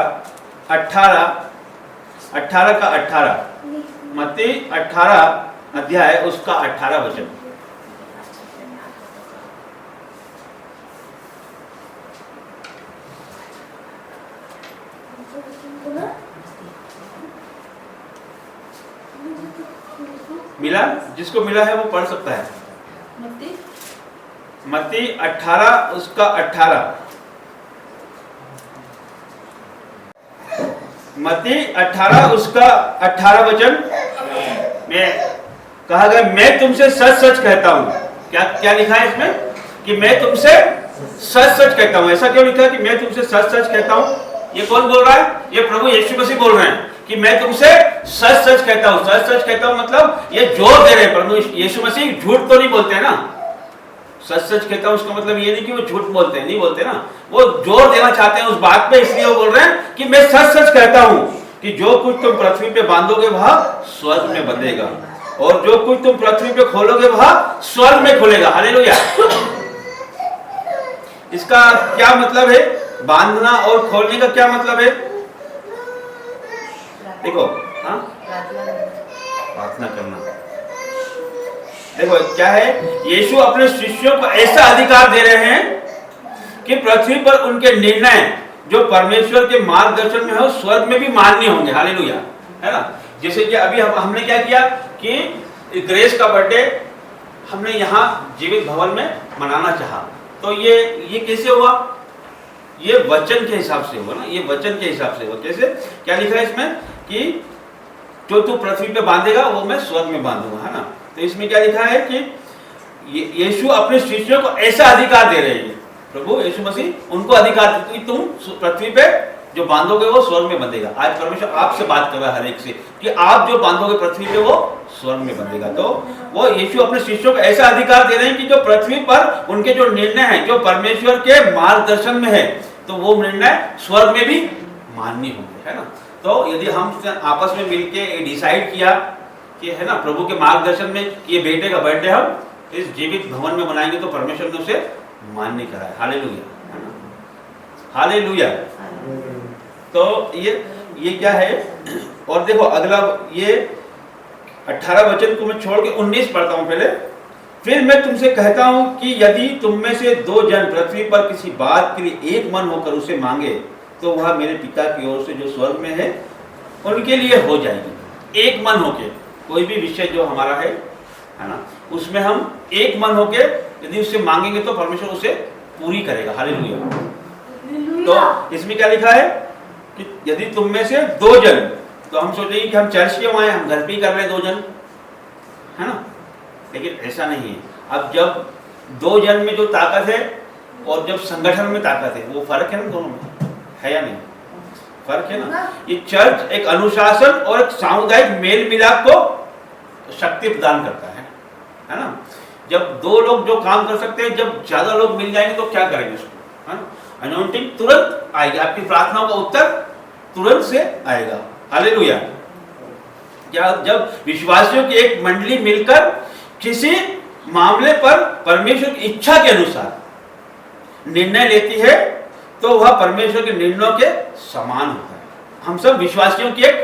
18 का 18, मत्ती 18 अध्याय उसका 18 वचन। मिला? जिसको मिला है वो पढ़ सकता है। मत्ती 18 उसका 18, मत्ती 18 उसका 18 वचन में कहा गया, मैं तुमसे सच सच कहता हूँ। क्या क्या लिखा है इसमें? कि मैं तुमसे सच सच कहता हूँ। ऐसा क्यों लिखा है कि मैं तुमसे सच सच कहता हूँ? ये कौन बोल रहा है? ये प्रभु यीशु मसीह बोल रहे हैं कि मैं तुमसे सच सच कहता हूँ। सच सच कहता हूँ मतलब ये जोर दे रहे हैं। प्रभु यीशु मसीह झूठ तो नहीं बोलते हैं ना। सच सच कहता हूँ उसका मतलब ये नहीं कि वो झूठ बोलते हैं, नहीं बोलते ना, वो जोर देना चाहते हैं उस बात पे, इसलिए वो बोल रहे हैं कि मैं सच सच कहता हूँ कि जो कुछ तुम पृथ्वी पे बांधोगे वह स्वर्ग में बंधेगा, और जो कुछ तुम पृथ्वी पे खोलोगे वह स्वर्ग में खुलेगा। हालेलुया। इसका क्या मतलब है? बांधना और खोलने का क्या मतलब है? देखो, हाँ, प्रार्थना करना। देखो क्या है, यीशु अपने शिष्यों को ऐसा अधिकार दे रहे हैं कि पृथ्वी पर उनके निर्णय जो परमेश्वर के मार्गदर्शन में हो स्वर्ग में भी मान्य होंगे। हालेलुया, है ना। जैसे कि अभी हमने क्या किया कि ग्रेस का बर्थडे हमने यहाँ जीवित भवन में मनाना चाहा, तो ये कैसे हुआ? ये वचन के हिसाब से हुआ ना, ये वचन के हिसाब से हुआ। कैसे? क्या लिखा है इसमें कि जो तू पृथ्वी पे बांधेगा वो मैं स्वर्ग में बांधूंगा, है ना। तो इसमें क्या लिखा है कि यीशु अपने शिष्यों को ऐसा अधिकार दे रहे हैं, प्रभु यीशु मसीह उनको अधिकार देते कि तुम पृथ्वी पे जो बांधोगे वो स्वर्ग में बंधेगा। आज परमेश्वर आपसे बात कर रहा है हर एक से कि आप जो बांधोगे पृथ्वी पे वो स्वर्ग में बंधेगा। तो वो यीशु अपने शिष्यों को ऐसा अधिकार दे रहे हैं कि जो पृथ्वी पर उनके जो निर्णय है जो परमेश्वर के मार्गदर्शन में है तो वो निर्णय स्वर्ग में भी मान्य होंगे, है ना। तो यदि हम आपस में मिलके डिसाइड किया कि है ना प्रभु के मार्गदर्शन में ये बेटे का बर्थडे हम इस जीवित भवन में मनाएंगे तो परमेश्वर ने उसे मान्य करा है। हालेलुया, है ना। हालेलुया। तो ये क्या है? और देखो अगला ये 18 वचन को मैं छोड़ के 19 पढ़ता हूं पहले। फिर मैं तुमसे कहता हूं कि यदि तुम में से 2 जन पृथ्वी पर किसी बात के लिए एक मन होकर उसे मांगे तो वह मेरे पिता की ओर से जो स्वर्ग में है उनके लिए हो जाएगी। एक मन होके कोई भी विषय जो हमारा है ना, उसमें हम एक मन होके यदि उससे मांगेंगे तो परमेश्वर उसे पूरी करेगा। हालेलुया। तो इसमें क्या लिखा है कि यदि तुम में से 2 जन, तो हम सोचेंगे कि हम चर्च क्यों आए, हम घर पे ही कर रहे 2 जन, है ना। लेकिन ऐसा नहीं है। अब जब 2 जन में जो ताकत है और जब संगठन में ताकत है वो फर्क है ना, दोनों में है या नहीं? फर्क है ना। ये चर्च एक अनुशासन और एक सामुदायिक मेल मिलाप को शक्ति प्रदान करता है ना। जब 2 लोग जो काम कर सकते हैं, जब ज्यादा लोग मिल जाएंगे तो क्या करेंगे उसको, है ना। अनॉइंटिंग तुरंत आएगी, आपकी प्रार्थनाओं का उत्तर तुरंत से आएगा। हालेलुया। क्या जब विश्वासियों की एक मंडली मिलकर किसी मामले पर परमेश्वर की इच्छा के अनुसार निर्णय लेती है तो वह परमेश्वर के निर्णयों के समान होता है। हम सब विश्वासियों की एक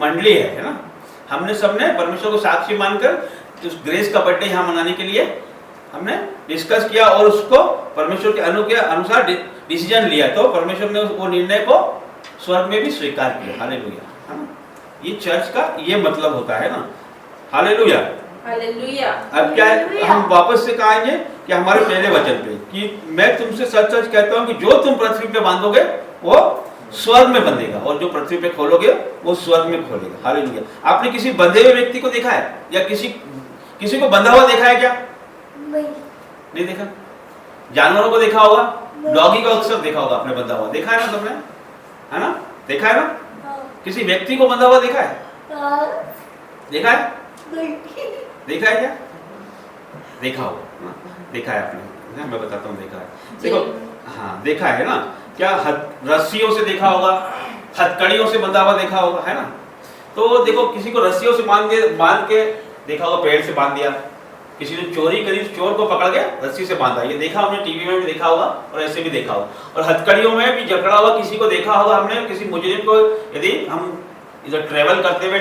मंडली है ना। हमने सबने परमेश्वर को साक्षी मानकर उस ग्रेस का बर्थडे यहाँ मनाने के लिए हमने डिस्कस किया और उसको परमेश्वर के अनुसार डिसीजन लिया, तो परमेश्वर ने वो निर्णय को स्वर्ग में भी स्वीकार किया। हालेलुया, है ना। ये चर्च का ये मतलब होता है ना। हालेलुया। हालेलुया। अब क्या है, हम वापस से कहेंगे कि हमारे पहले वचन पे कि मैं तुमसे सच सच कहता हूँ कि जो तुम पृथ्वी पे बांधोगे वो स्वर्ग में बंधेगा और जो पृथ्वी पे खोलोगे वो स्वर्ग में खोलेगा। हालेलुया। आपने किसी बंधे हुए व्यक्ति को देखा है या किसी को बंधा हुआ देखा है क्या? नहीं देखा। जानवरों को देखा होगा, डॉगी को अक्सर देखा होगा आपने बंधा हुआ, देखा है ना सबने, है ना। देखा है ना। किसी व्यक्ति को बंधा हुआ देखा है? देखा है? देखा है क्या? देखा होगा, देखा है आपने, मैं बताता हूँ। देखा है, देखो, हाँ देखा है ना। क्या रस्सियों से देखा होगा, हथकड़ियों से बंधा हुआ देखा होगा, है ना। तो देखो किसी को रस्सियों से बांध के देखा होगा, पेड़ से बांध दिया। किसी ने चोरी करी, चोर को पकड़ के रस्सी से बांधा, ये देखा हमने, टीवी में भी देखा होगा और ऐसे भी देखा होगा। और हथकड़ियों में भी जकड़ा हुआ किसी को देखा होगा हमने। किसी मुजरिम को यदि हम इधर ट्रेवल करते हुए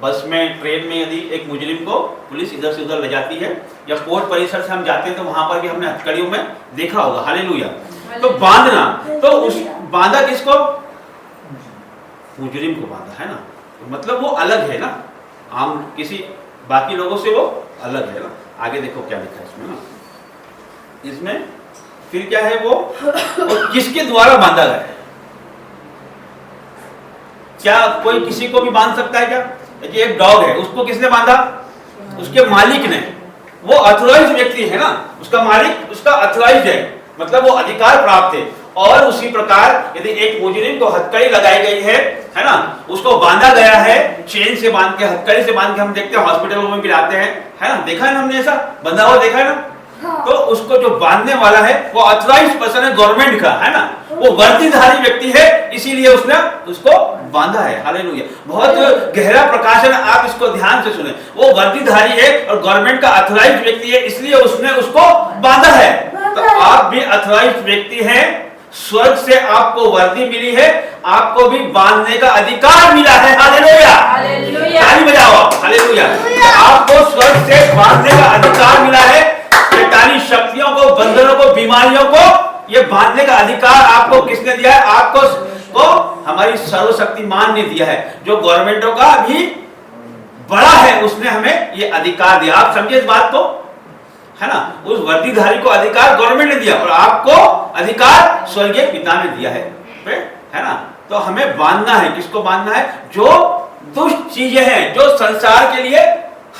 बस में, ट्रेन में, यदि एक मुजरिम को पुलिस इधर से उधर ले जाती है या कोर्ट परिसर से हम जाते हैं तो वहां पर भी हमने हथकड़ियों में देखा होगा। हालेलुया। तो बांधना, तो उस बांधा किसको? मुजरिम को बांधा, है ना। तो मतलब वो अलग है ना, आम किसी बाकी लोगों से वो अलग है ना। आगे देखो क्या लिखा है इसमें ना। इसमें फिर क्या है, वो किसके द्वारा बांधा गया है? क्या कोई किसी को भी बांध सकता है क्या? ये एक डॉग है, उसको किसने बांधा? उसके मालिक ने। वो अथॉराइज्ड व्यक्ति है ना, उसका मालिक उसका अथॉराइज्ड है, मतलब वो अधिकार प्राप्त है। और उसी प्रकार यदि एक मुजरिम को हथकड़ी लगाई गई है ना, उसको बांधा गया है, चेन से बांध के, हथकड़ी से बांध के, हम देखते हैं हॉस्पिटलों में भी लाते हैं, है ना। देखा है ना हमने, ऐसा बंधा हुआ देखा है ना। तो उसको जो बांधने वाला है वो अथॉराइज्ड पर्सन है, गवर्नमेंट का, है ना। वो वर्दीधारी व्यक्ति है, इसीलिए उसने उसको बांधा है। हालेलुया। बहुत गहरा प्रकाशन, आप इसको ध्यान से सुने। वो वर्दीधारी है और गवर्नमेंट का अथॉराइज्ड व्यक्ति है, इसलिए उसने उसको बांधा है। तो आप भी अथॉराइज्ड व्यक्ति हैं, स्वर्ग से आपको वर्दी मिली है, आपको भी बांधने का अधिकार मिला है। हालेलुया। हालेलुया। ताली बजाओ आप। हालेलुया। आपको स्वर्ग से बांधने का अधिकार मिला है। शैतानी शक्तियों को, बंधनों को, बीमारियों को ये बांधने का अधिकार आपको किसने दिया है? आपको को हमारी सर्वशक्तिमान ने दिया है, जो गवर्नमेंटों का भी बड़ा है, उसने हमें ये अधिकार दिया। आप समझिए इस बात को, है ना? उस वर्दीधारी को अधिकार गवर्नमेंट ने दिया और आपको अधिकार स्वर्गीय पिता ने दिया है ना? तो हमें बांधना है। किसको बांधना है? जो दुष्ट चीजें हैं, जो संसार के लिए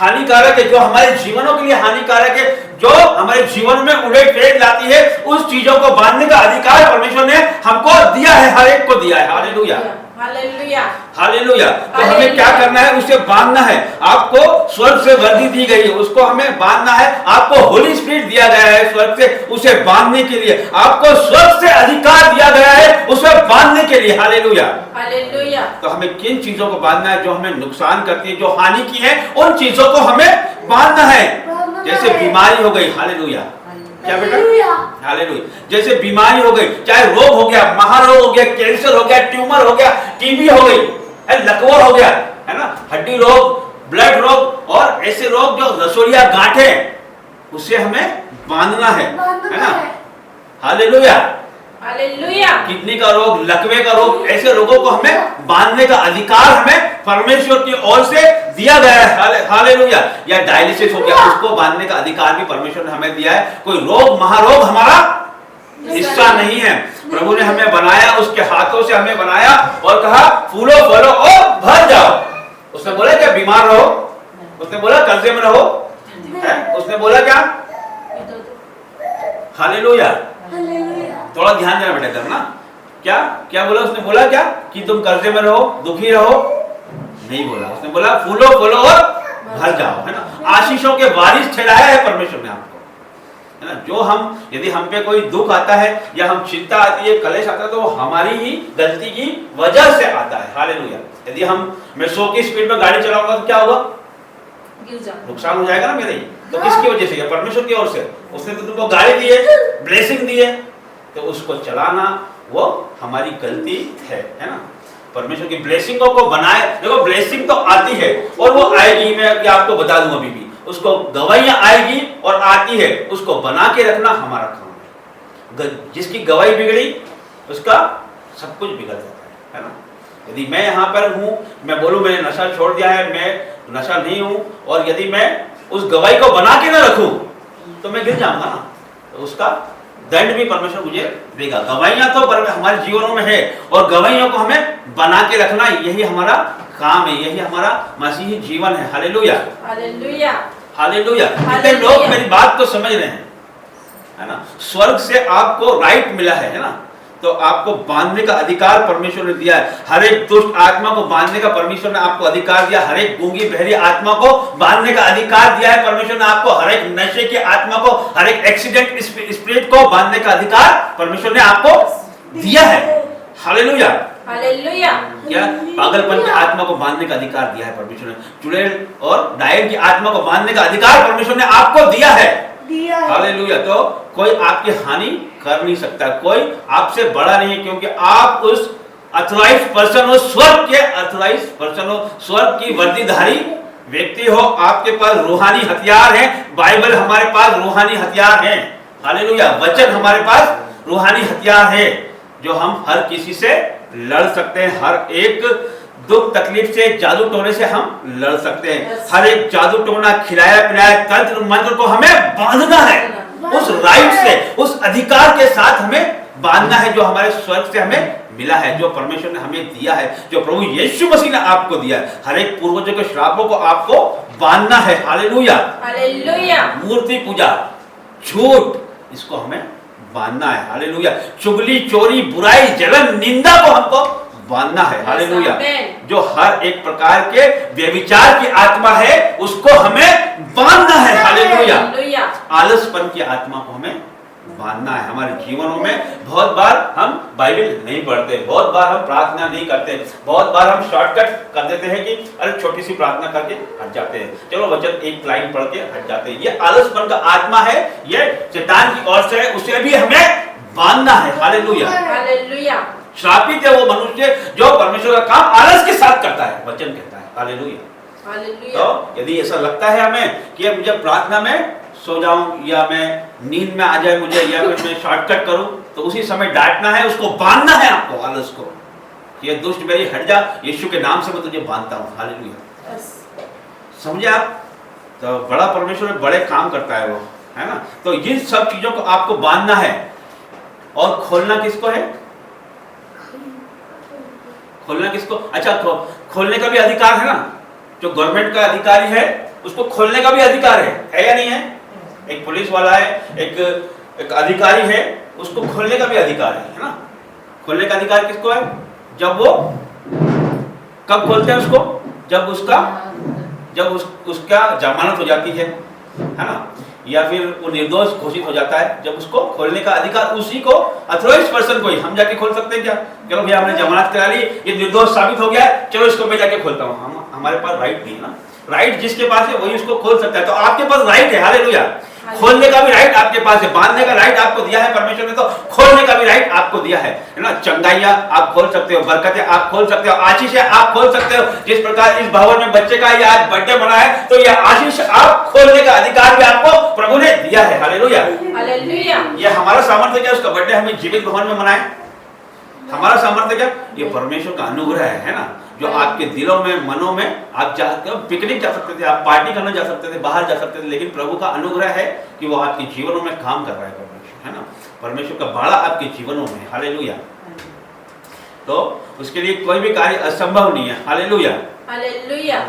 हानिकारक है, जो हमारे जीवनों के लिए हानिकारक है, जो हमारे जीवन में उड़े फेर लाती है, उस चीजों को बांधने का अधिकार परमेश्वर ने हमको दिया है, हर एक को दिया है। हालेलुया। हालेलुया। हालेलुया। तो हमें क्या करना है? उसे बांधना है। आपको स्वर्ग से वर्दी दी गई है, उसको हमें बांधना है। आपको होली स्पिरिट दिया गया है स्वर्ग से, उसे बांधने के लिए। आपको स्वर्ग से अधिकार दिया गया है, उसे बांधने के लिए। हालेलुया। हालेलुया। तो हमें किन चीजों को बांधना है? जो हमें नुकसान करती है, जो हानि की है, उन चीजों को हमें बांधना है। जैसे बीमारी हो गई, हालेलुया। क्या बेटा? हालेलुया। जैसे बीमारी हो गई, चाहे रोग हो गया, महारोग हो गया, कैंसर हो गया, ट्यूमर हो गया, टीबी हो गई, लकवा हो गया, है ना, हड्डी रोग, ब्लड रोग और ऐसे रोग जो रसोलिया गांठें, उसे हमें बांधना है ना? हालेलुया। हालेलुया। किडनी का रोग, लकवे का रोग, ऐसे रोगों को हमें बांधने का अधिकार हमें परमेश्वर की ओर से दिया गया है। हालेलुया। या डायलिसिस हो गया, उसको बांधने का अधिकार भी परमेश्वर ने हमें दिया है। कोई रोग, महारोग हमारा हिस्सा नहीं है। प्रभु ने हमें बनाया, उसके हाथों से हमें बनाया और कहा फूलो फलो और भर जाओ। उसने बोला क्या बीमार रहो? उसने बोला कर्जे में रहो? उसने बोला क्या? हालेलुया। थोड़ा ध्यान देना बेटा, करना। क्या क्या बोला उसने? बोला क्या कि तुम कर्जे में रहो, दुखी रहो? नहीं बोला। उसने बोला फूलो फलो और भर जाओ, है ना? आशीषों के वारिस ठहराया है परमेश्वर ने आपको, है ना? जो हम, यदि हम पे कोई दुख आता है या हम चिंता आती है, कलेश आता है, तो वो हमारी ही गलती की वजह से आता है। हालेलुया। यदि मैं 100 की स्पीड में गाड़ी चलाऊंगा तो क्या होगा? नुकसान हो जाएगा ना मेरे ही। तो किसकी वजह से? परमेश्वर की ओर से। उसने तो तुमको गाड़ी दी है, ब्लेसिंग दी है, तो उसको चलाना वो हमारी गलती है ना? परमेश्वर की ब्लेसिंगों को बनाए। देखो ब्लेसिंग तो आती है और वो आएगी, मैं आपको बता दूं अभी भी, उसको गवाहियां आएगी और आती है, उसको बना के रखना हमारा काम है। जिसकी गवाही बिगड़ी उसका सब कुछ बिगड़ जाता है ना? यदि मैं यहाँ पर हूँ, मैं बोलूँ मैंने नशा छोड़ दिया है, मैं नशा नहीं हूँ, और यदि मैं उस गवाही को बना के ना रखूं तो मैं गिर जाऊंगा ना, तो उसका दंड भी परमेश्वर मुझे देगा। गवाहियां तो हमारे जीवनों में है और गवाहियों को हमें बना के रखना, यही हमारा काम है, यही हमारा मसीही जीवन है। हालेलुया। हालेलुया। हालेलुया। कितने लोग मेरी बात को समझ रहे हैं, है ना? स्वर्ग से आपको राइट मिला है ना? तो आपको बांधने का अधिकार परमेश्वर ने दिया है। हर एक दुष्ट आत्मा को बांधने का परमेश्वर ने आपको अधिकार दिया। हर एक गूंगी बहरी आत्मा को बांधने का अधिकार दिया है परमेश्वर ने आपको। हर एक नशे की आत्मा को, हर एक एक्सीडेंट स्पिरिट को बांधने का अधिकार परमेश्वर ने आपको दिया है। हालेलुया। हालेलुया। क्या? पागलपन की आत्मा को बांधने का अधिकार दिया है परमेश्वर ने। चुड़ैल और डायन की आत्मा को बांधने का अधिकार परमेश्वर ने आपको दिया है। हालेलुया। तो कोई आपकी हानि कर नहीं सकता, कोई आपसे बड़ा नहीं है, क्योंकि आप उस अथॉराइज्ड पर्सन हो, स्वर्ग के अथॉराइज्ड पर्सन हो, स्वर्ग की वर्दीधारी व्यक्ति हो। आपके पास रूहानी हथियार हैं। बाइबल हमारे पास रूहानी हथियार हैं। हालेलुया। वचन हमारे पास रूहानी हथियार है, जो हम हर किसी से लड़ सकते हैं। हर एक दुख तकलीफ से, जादू टोने से हम लड़ सकते हैं। हर एक जादू टोना, खिलाया पिलाया तंत्र मंत्र को हमें बांधना है। उस राइट से, उस अधिकार के साथ हमें बांधना है, जो हमारे स्वर्ग से हमें मिला है, जो परमेश्वर ने हमें दिया है, जो प्रभु यीशु मसीह ने आपको दिया है। हर एक पूर्वजों के श्रापों को आपको बांधना है। हालेलुया। हालेलुया। मूर्ति पूजा, झूठ, इसको हमें बांधना है। हालेलुया। चुगली, चोरी, बुराई, जलन, निंदा को हमको बांधना है। हालेलुया। जो हर एक प्रकार के व्यभिचार की आत्मा है, उसको हमें बांधना है। हालेलुया। आलसपन की आत्मा को हमें बांधना है। हमारे जीवनों में बहुत बार हम बाइबल नहीं पढ़ते, बहुत बार हम प्रार्थना नहीं करते, बहुत बार हम शॉर्टकट कर देते हैं कि अरे छोटी सी प्रार्थना करके हट जाते हैं, चलो वचन एक लाइन पढ़ के हट जाते हैं। ये आलसपन का आत्मा है, ये शैतान की ओर से है, उसे भी हमें बांधना है। Hallelujah, hallelujah. श्रापित है वो मनुष्य जो परमेश्वर का काम आलस के साथ करता है, वचन कहता है। हालेलुया। तो यदि ऐसा लगता है हमें कि अब मुझे प्रार्थना में सो जाऊं या मैं नींद में आ जाए मुझे, या फिर मैं शॉर्टकट करूं, तो उसी समय डांटना है, उसको बांधना है आपको, आलस को। ये दुष्ट मेरी हट जा, यीशु के नाम से मैं तुझे बांधता हूं। हालेलुया, समझे आप? तो बड़ा परमेश्वर बड़े काम करता है वो, है ना। तो ये सब चीजों को आपको बांधना है। और खोलना किसको है? खोलना किसको? अच्छा, खोलने का भी अधिकार है ना। जो गवर्नमेंट का अधिकारी है उसको खोलने का भी अधिकार है या नहीं है? एक पुलिस वाला है, एक अधिकारी है, उसको खोलने का भी अधिकार है ना। खोलने का अधिकार किसको है? जब वो कब खोलते हैं उसको? जब उसका जमानत हो जाती है ना, या फिर वो निर्दोष घोषित हो जाता है, जब उसको खोलने का अधिकार उसी को, अथॉराइज्ड पर्सन को ही। हम जाके खोल सकते हैं क्या? चलो भैया हमने जमानत करा ली, ये निर्दोष साबित हो गया, चलो इसको मैं जाके खोलता हूँ। हमारे पास राइट नहीं है ना। राइट जिसके पास है वही उसको खोल सकता है। तो आपके पास राइट है। हालेलुया। खोलने का भी राइट आपके पास है, बांधने का राइट आपको दिया है परमेश्वर ने, तो खोलने का भी राइट आपको दिया है ना। चंगाइयां आप खोल सकते हो, बरकतें आप खोल सकते हो, आशीषें आप खोल सकते हो। जिस प्रकार इस भवन में बच्चे का ये आज बर्थडे मना है, तो ये आशीष आप खोलने का अधिकार भी आपको प्रभु ने दिया है। Hallelujah, hallelujah. ये हमारा सामर्थ्य क्या? उसका बर्थडे हमें जीवित भवन में मनाए। हमारा सामर्थ्य क्या? ये परमेश्वर का अनुग्रह है ना, जो आपके दिलों में, मनों में, आप चाहते हो पिकनिक जा सकते थे, आप पार्टी करने जा सकते थे, बाहर जा सकते थे, लेकिन प्रभु का अनुग्रह है कि वो आपके जीवनों में काम कर रहा है परमेश्वर, है ना। परमेश्वर का बाड़ा आपके जीवनों में। हालेलुया। तो उसके लिए कोई भी कार्य असंभव नहीं है। Hallelujah, hallelujah.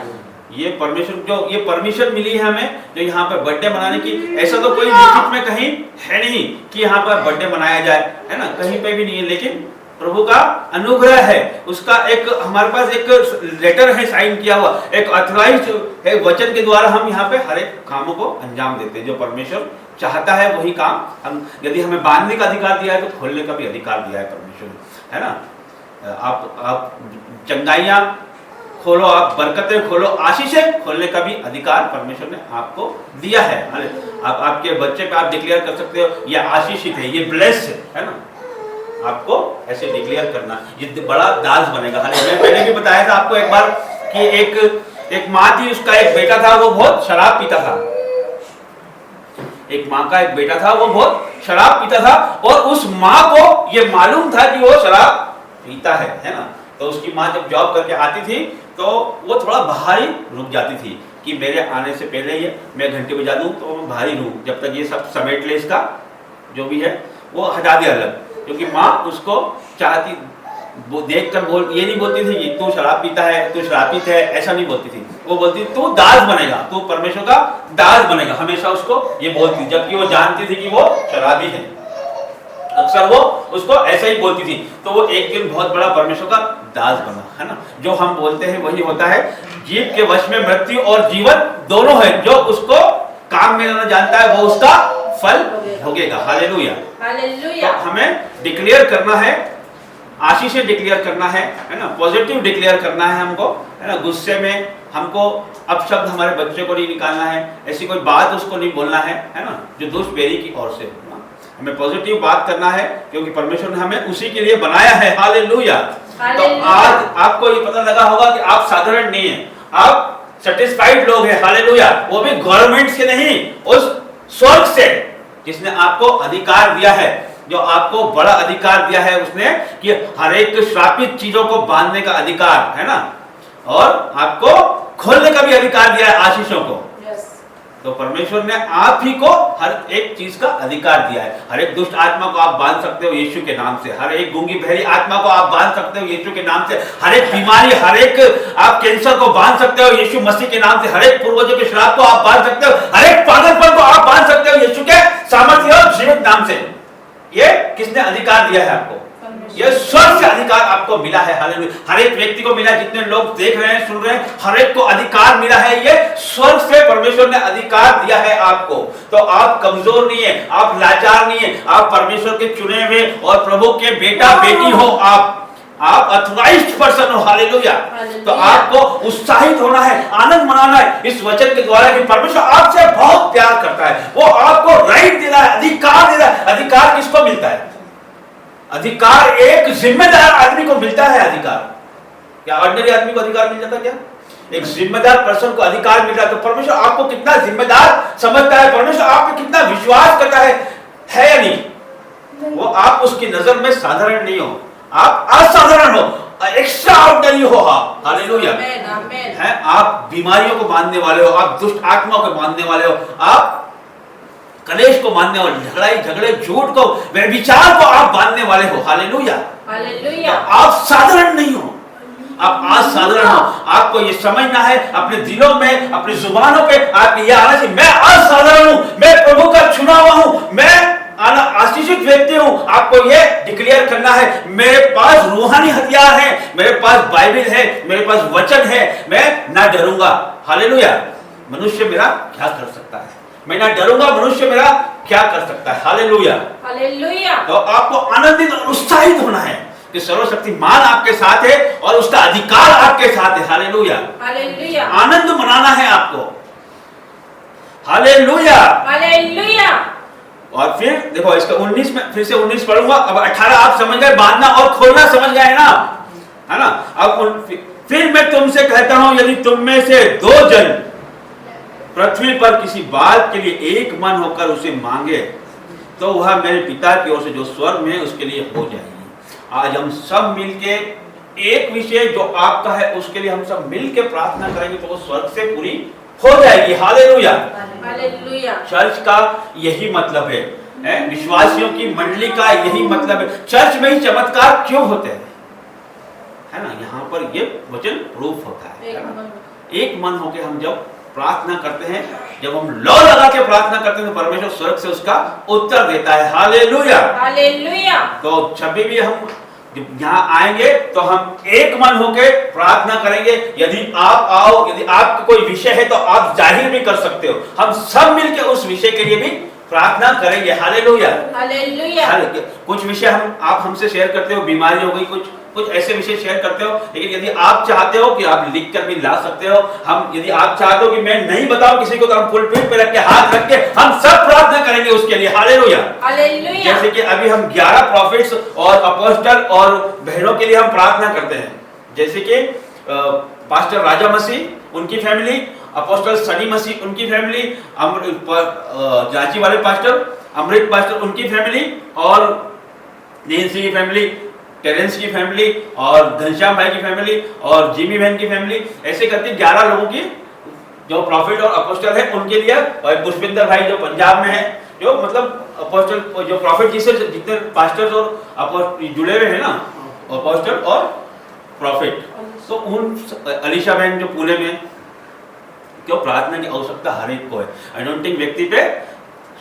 ये परमेश्वर जो ये परमिशन मिली है हमें, जो यहाँ पर बर्थडे मनाने की, ऐसा तो कोई लिखित में कहीं है नहीं कि यहाँ पर बर्थडे मनाया जाए, है ना, कहीं पे भी नहीं है। लेकिन प्रभु का अनुग्रह है, उसका एक हमारे पास एक लेटर है साइन किया हुआ, एक ऑथराइज्ड है, वचन के द्वारा हम यहाँ पे हर एक कामों को अंजाम देते हैं। जो परमेश्वर चाहता है वही काम हम, यदि हमें बांधने का अधिकार दिया है तो खोलने का भी अधिकार दिया है परमेश्वर ने, है ना। आप चंगाइयां खोलो, आप बरकतें खोलो, आशीषें खोलने का भी अधिकार परमेश्वर ने आपको दिया है। आप आपके बच्चे पे आप डिक्लेयर कर सकते हो ये आशीषित है, ये ब्लेस्ड है ना। आपको ऐसे डिक्लेयर करना, ये बड़ा दास बनेगा। मैं पहले भी बताया था आपको एक बार कि एक माँ थी, उसका एक बेटा था, वो बहुत शराब पीता था। एक माँ का एक बेटा था, वो बहुत शराब पीता था, और उस माँ को ये मालूम था कि वो शराब पीता है ना। तो उसकी माँ जब जॉब करके आती थी तो वो थोड़ा बाहर ही रुक जाती थी कि मेरे आने से पहले ही मैं घंटे बजा दूं तो मैं बाहर ही रहूं, जब तक ये सब समेट ले, इसका जो भी है वो हटा दे अलग। क्योंकि माँ उसको चाहती, वो देख कर ये नहीं बोलती थी कि तू शराब पीता है, तू शराबित है, ऐसा नहीं बोलती थी। वो बोलती तू दास बनेगा, तू परमेश्वर का दास बनेगा, हमेशा उसको ये बोलती, जबकि वो जानती थी कि वो शराबी है। अक्सर वो उसको ऐसा ही बोलती थी। तो वो एक दिन बहुत बड़ा परमेश्वर का दास बना, है ना। जो हम बोलते हैं वही होता है। जीव के वश में मृत्यु और जीवन दोनों है। जो उसको काम में लाना जानता है वो उसका फल भोगेगा। Hallelujah, hallelujah. तो हमें डिक्लेयर करना है, आशीषें डिक्लेयर करना है ना, पॉजिटिव डिक्लेयर करना है हमको, है ना। गुस्से में हमको अपशब्द हमारे बच्चे को नहीं निकालना है, ऐसी कोई बात उसको नहीं बोलना है ना, जो दुष्ट बेरी की ओर से। हमें पॉजिटिव बात करना है क्योंकि परमेश्वर ने हमें उसी के लिए बनाया है। हालेलुया। तो आज आपको ये पता लगा होगा कि आप साधारण नहीं है, आप सैटिस्फाइड लोग हैं। हालेलुया। वो भी गवर्नमेंट से नहीं, उस स्वर्ग से जिसने आपको अधिकार दिया है, जो आपको बड़ा अधिकार दिया है उसने, कि हर एक श्रापित चीजों को बांधने का अधिकार है ना, और आपको खोलने का भी अधिकार दिया है आशीषों को। तो परमेश्वर ने आप ही को हर एक चीज का अधिकार दिया है। हर एक दुष्ट आत्मा को आप बांध सकते हो यीशु के नाम से, हर एक गूंगी बहरी आत्मा को आप बांध सकते हो यीशु के नाम से, हर एक बीमारी, हर एक आप कैंसर को बांध सकते हो यीशु मसीह के नाम से, हर एक पूर्वजों के श्राप को आप बांध सकते हो, हर एक पागलपन को आप बांध सकते हो यीशु के सामर्थ्य और जीवित नाम से। ये किसने अधिकार दिया है आपको? ये स्वर्ग से अधिकार आपको मिला है। हालेलुया। हर एक व्यक्ति को मिला, जितने लोग देख रहे हैं, सुन रहे हैं, हर एक को अधिकार मिला है। ये स्वर्ग से परमेश्वर ने अधिकार दिया है आपको। तो आप कमजोर नहीं है, आप लाचार नहीं है, आप परमेश्वर के चुने हुए और प्रभु के बेटा बेटी हो। आप अथॉराइज्ड पर्सन हो। हालेलुया। तो आपको उत्साहित होना है, आनंद मनाना है इस वचन के द्वारा कि परमेश्वर आपसे बहुत प्यार करता है। वो आपको राइट दे रहा है, अधिकार दे रहा है। अधिकार किसको मिलता है? अधिकार एक जिम्मेदार आदमी को मिलता है। अधिकार क्या ऑर्डिनरी आदमी को अधिकार मिल जाता क्या? एक जिम्मेदार पर्सन को अधिकार मिल रहा है। तो परमेश्वर आपको कितना जिम्मेदार समझता है, परमेश्वर आप पे कितना विश्वास करता है या नहीं? वो आप उसकी नजर में साधारण नहीं हो, आप असाधारण हो, एक्स्ट्रा ऑर्डिनरी हो। हालेलुया। है आप बीमारियों को मानने वाले हो, आप दुष्ट आत्माओं को मानने वाले हो, आप कलेश को मानने वाले, झगड़े झूठ को, व्यभिचार को आप मानने वाले हो। हालेलुया। हालेलुया। आप साधारण नहीं हो, आप असाधारण हो। आपको ये समझना है, अपने दिलों में, अपनी जुबानों पे आप ये आना चाहिए, मैं असाधारण हूं, मैं प्रभु का चुना हुआ हूं, मैं आशीषित व्यक्ति हूं। आपको ये डिक्लेयर करना है, मेरे पास रूहानी हथियार है, मेरे पास बाइबल है, मेरे पास वचन है, मैं ना डरूंगा। हालेलुया। मनुष्य मेरा क्या कर सकता है? मैं ना डरूंगा, मनुष्य मेरा क्या कर सकता है? हालेलुया। हालेलुया। तो आपको आनंदित और उत्साहित होना है कि सर्वशक्तिमान आपके साथ है और उसका अधिकार आपके साथ है। हालेलुया। हालेलुया। आनंद मनाना है आपको। हालेलुया। हालेलुया। और फिर देखो इसका 19 में फिर से 19 पढ़ूंगा। अब 18 आप समझ गए, बांधना और खोलना समझ गए ना, है ना? अब फिर मैं तुमसे कहता हूं, यदि तुम में से 2 जन पृथ्वी पर किसी बात के लिए एक मन होकर उसे मांगे तो वह मेरे पिता की ओर से जो स्वर्ग में है उसके लिए हो जाएगी। आज हम सब मिलके एक विषय जो आपका है उसके लिए हम सब मिलके प्रार्थना करेंगे तो वो स्वर्ग से पूरी हो जाएगी। हालेलुया। हालेलुया। चर्च का यही मतलब है, विश्वासियों की मंडली का यही मतलब है। चर्च में ही चमत्कार क्यों होते हैं, है ना? यहाँ पर ये वचन प्रूफ होता है ना? एक मन होके हम जब प्रार्थना करते हैं, जब हम लौ लगा के प्रार्थना करते हैं तो परमेश्वर स्वर्ग से उसका उत्तर देता है। हालेलुया। हालेलुया। तो जब भी हम यहाँ आएंगे तो हम एक मन होके प्रार्थना करेंगे। यदि आप आओ, यदि आपका कोई विषय है तो आप जाहिर भी कर सकते हो, हम सब मिलके उस विषय के लिए भी प्रार्थना करेंगे। हालेलुया। हालेलुया। कुछ विषय आप हमसे शेयर करते हो, बीमारी हो गई, कुछ ऐसे विषय शेयर करते हो, लेकिन यदि आप चाहते हो कि आप लिख कर भी ला सकते हो। हम यदि आप चाहते हो कि मैं नहीं बताऊं किसी को तो हम पुलपिट पे रख के हाथ रख के हम सब प्रार्थना करेंगे उसके लिए। हालेलुया। हालेलुया। जैसे कि अभी हम 11 प्रॉफिट्स और अपोस्टल और बहनों के लिए हम प्रार्थना करते हैं, जैसे कि पास्टर राजा मसीह उनकी फैमिली, अपोस्टल सनी मसीह उनकी फैमिली, जांची वाले पास्टर अमृत पास्टर उनकी फैमिली, और नेंसी की फैमिली, टेरेंस की फैमिली, और घनश्याम भाई की फैमिली, और जिमी बहन की फैमिली, ऐसे करके 11 लोगों की जो प्रॉफिट और अपोस्टल है उनके लिए, और पुष्पिंदर भाई जो पंजाब में है, जो मतलब अपोस्टल जो प्रॉफिट जिससे जितने पास्टर्स और जुड़े हुए हैं ना, अपोस्टल और प्रॉफिट, तो उन अलीशा बहन जो पुणे में, क्यों प्रार्थना की आवश्यकता हर एक को है। अनॉइंटिंग व्यक्ति पे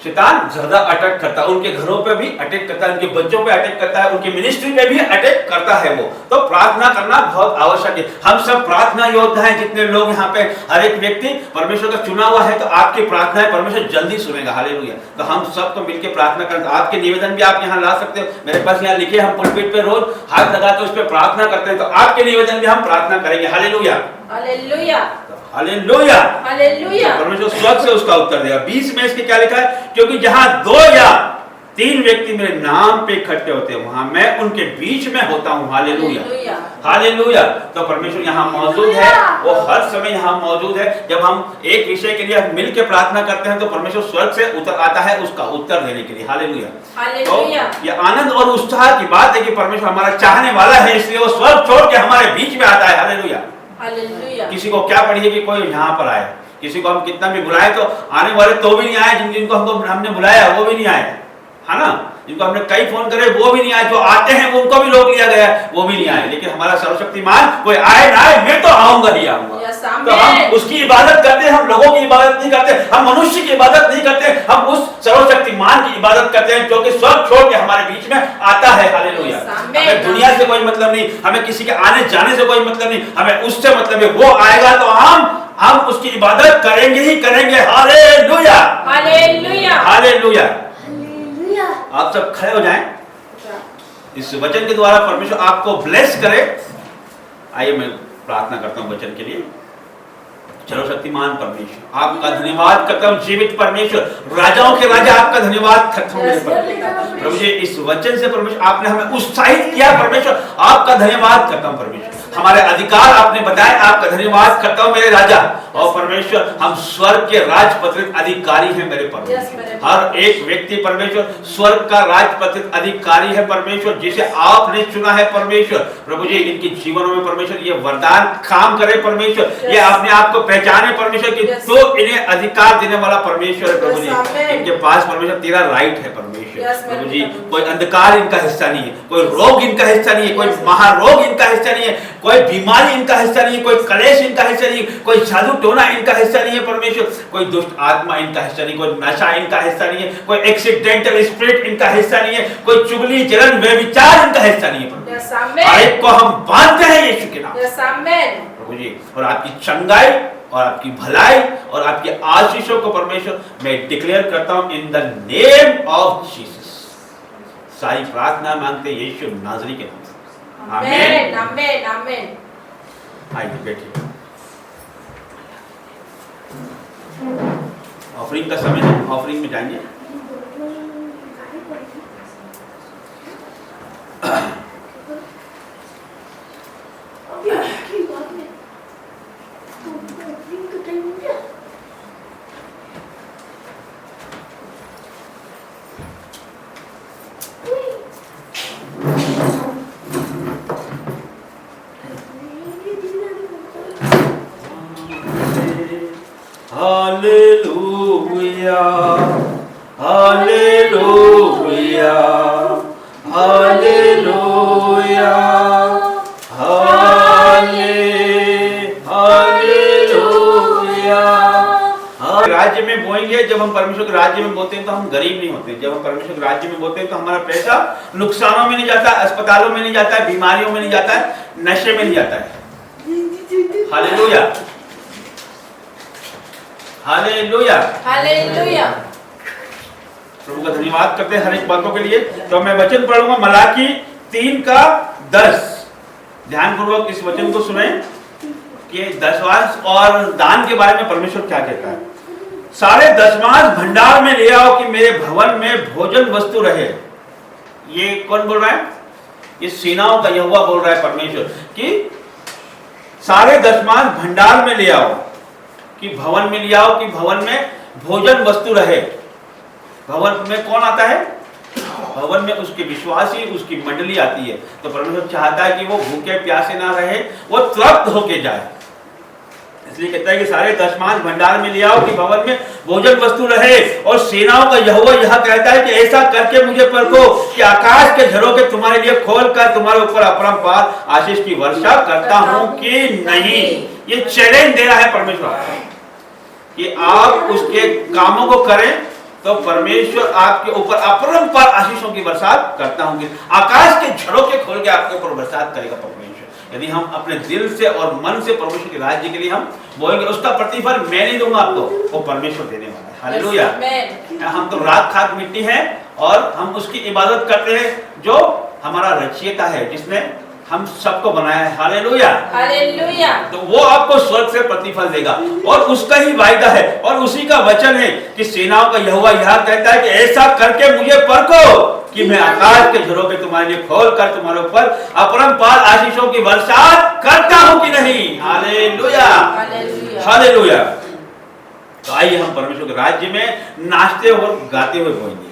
शैतान ज्यादा अटैक करता है, उनके घरों पे भी अटैक करता है, उनके बच्चों पे अटैक करता है, उनकी मिनिस्ट्री पे भी अटैक करता है वो। तो प्रार्थना करना बहुत आवश्यक है। हम सब प्रार्थना योद्धा हैं, जितने लोग यहाँ पे, हर एक व्यक्ति परमेश्वर का चुना हुआ है, तो आपकी प्रार्थना है परमेश्वर जल्दी सुनेगा। हालेलुया। तो हम सबको मिलकर प्रार्थना करें। तो आपके निवेदन भी आप यहाँ ला सकते हो, मेरे पास यहाँ लिखे, हम पुलपिट पे रोज हाथ लगा के उस पर प्रार्थना करते हैं, तो आपके निवेदन भी हम प्रार्थना करेंगे। हालेलुया। हालेलुया। हालेलुया। हालेलुया। परमेश्वर स्वर्ग से उसका उत्तर देगा। 20 में इसके क्या लिखा है, क्योंकि जहां 2 या 3 व्यक्ति मेरे नाम पे इकट्ठे होते हैं वहां मैं उनके बीच में होता हूं। हालेलुया। हालेलुया। तो परमेश्वर यहाँ मौजूद है, वो हर समय यहाँ मौजूद है। जब हम एक विषय के लिए मिलकर प्रार्थना करते हैं तो परमेश्वर स्वर्ग से उतर आता है उसका उत्तर देने के लिए। हालेलुया। तो ये आनंद और उत्साह की बात है कि परमेश्वर हमारा चाहने वाला है, इसलिए वो स्वर्ग छोड़ के हमारे बीच में आता है। हालेलुया। हालेलुया। किसी को क्या पड़ी है कि कोई यहाँ पर आए, किसी को हम कितना भी बुलाए तो आने वाले तो भी नहीं आए, जिनको हमने बुलाया वो भी नहीं आए, है ना? जिनको हमने कई फोन करे वो भी नहीं आए, जो आते हैं उनको भी रोक लिया गया है, वो भी नहीं आए। लेकिन हमारा सर्वशक्तिमान कोई आए ना आए, मैं तो आऊंगा ही आऊंगा। तो हम उसकी इबादत करते हैं, हम लोगों की इबादत नहीं करते, हम मनुष्य की इबादत नहीं करते, हम उस सर्वशक्तिमान की इबादत करते हैं जो कि स्वर्ग छोड़ के हमारे बीच में आता है। हालेलुया। हमें दुनिया से कोई मतलब नहीं, हमें किसी के आने जाने से कोई मतलब नहीं, हमें उससे मतलब है। वो आएगा तो हम उसकी इबादत करेंगे ही करेंगे। Hallelujah, hallelujah, hallelujah. आप सब खड़े हो जाएं। इस वचन के द्वारा परमेश्वर आपको ब्लेस करे। आइए मैं प्रार्थना करता हूं वचन के लिए। सर्वशक्तिमान परमेश्वर आपका धन्यवाद करता हूं, जीवित परमेश्वर, राजाओं के राजा आपका धन्यवाद करता हूं प्रभु जी। इस वचन से परमेश्वर आपने हमें उत्साहित किया परमेश्वर, आपका धन्यवाद करता हूं परमेश्वर। हमारे अधिकार आपने बताए, आपका धन्यवाद करता हूं मेरे राजा। और परमेश्वर हम स्वर्ग के राजपत्रित अधिकारी हैं मेरे परमेश्वर। हर एक व्यक्ति परमेश्वर स्वर्ग का राजपत्रित अधिकारी है परमेश्वर, जिसे आपने चुना है परमेश्वर। प्रभु जी इनके जीवनों में परमेश्वर ये वरदान काम करे परमेश्वर, ये अपने आप को पहचाने परमेश्वर कि तो इन्हें अधिकार देने वाला परमेश्वर है प्रभु जी। इनके पास परमेश्वर तेरा राइट है परमेश्वर। प्रभु जी कोई अंधकार इनका हिस्सा नहीं है, कोई रोग इनका हिस्सा नहीं है, कोई महारोग इनका हिस्सा नहीं है, कोई बीमारी इनका हिस्सा नहीं है, कोई कलेश इनका हिस्सा नहीं है, कोई जादू टोना इनका हिस्सा नहीं है परमेश्वर, कोई दुष्ट आत्मा इनका हिस्सा नहीं, कोई नशा इनका हिस्सा नहीं है, कोई एक्सीडेंटल स्पिरिट इनका हिस्सा नहीं है, कोई चुगली जलन व्यभिचार इनका हिस्सा नहीं है परमेश्वर। हर एक को हम बांधते हैं यीशु के नाम प्रभु जी। और आपकी चंगाई और आपकी भलाई और आपकी आशीषों को परमेश्वर मैं डिक्लेयर करता हूं इन द नेम ऑफ जीसस। सारी प्रार्थना मांगते यीशु नाजरी के नाम से, आमीन, आमीन, आमीन। आइए बैठिए। ऑफरिंग का समय है, ऑफरिंग में जाएंगे। Hallelujah, hallelujah, hallelujah, hallelujah. राज्य में बोएंगे, जब हम परमेश्वर के राज्य में बोते हैं तो हम गरीब नहीं होते। जब हम परमेश्वर के राज्य में बोते हैं तो हमारा पैसा नुकसानों में नहीं जाता, अस्पतालों में नहीं जाता है, बीमारियों में नहीं जाता है, नशे में नहीं जाता है। Hallelujah, hallelujah, hallelujah. प्रभु का धन्यवाद करते हैं हर एक बातों के लिए। तो मैं वचन पढ़ूंगा मलाकी 3:10। ध्यान पूर्वक इस वचन को सुने कि दशमांश और दान के बारे में परमेश्वर क्या कहता है। सारे दशमांश भंडार में ले आओ कि मेरे भवन में भोजन वस्तु रहे। ये कौन बोल रहा है? ये सेनाओं का यहोवा बोल रहा है परमेश्वर कि सारे दशमांश भंडार में ले आओ कि भवन में ले आओ कि भवन में भोजन वस्तु रहे। भवन में कौन आता है? भवन में उसके विश्वासी, उसकी मंडली आती है। तो परमेश्वर चाहता है कि वो भूखे प्यासे ना रहे, वो तृप्त होके जाए। इसलिए कहता है कि सारे दशमांश भंडार में ले आओ कि भवन में भोजन वस्तु रहे। और सेनाओं का यहोवा यह कहता है कि ऐसा करके मुझे परखो कि आकाश के झरोखे तुम्हारे लिए खोलकर तुम्हारे ऊपर अपरंपार आशीष की वर्षा करता हूं कि नहीं। ये चैलेंज दे रहा है परमेश्वर कि आप उसके कामों को करें तो परमेश्वर आपके ऊपर अपरंपार आशीषों की बरसात करता हूं। आकाश के झरोखे खोल के आपके ऊपर बरसात करेगा परमेश्वर, यदि हम अपने दिल से और मन से परमेश्वर के राज्य के लिए हम बोलेंगे। उसका प्रतिफल मैं नहीं दूंगा आपको, वो परमेश्वर देने वाला है। हालेलुया। हम तो राख खाक मिट्टी हैं और हम उसकी इबादत करते हैं जो हमारा रचयिता है, जिसने हम सबको बनाया है। Hallelujah, hallelujah. तो वो आपको स्वर्ग से प्रतिफल देगा और उसका ही वायदा है और उसी का वचन है कि सेनाओं का यहोवा यह कहता है कि ऐसा करके मुझे परखो कि मैं आकाश के झरोखे तुम्हारे लिए खोलकर तुम्हारे ऊपर अपरंपार आशीषों की बरसात करता हूं कि नहीं। Hallelujah, hallelujah. तो आइए हम परमेश्वर के राज्य में नाचते और गाते हुए बोलेंगे।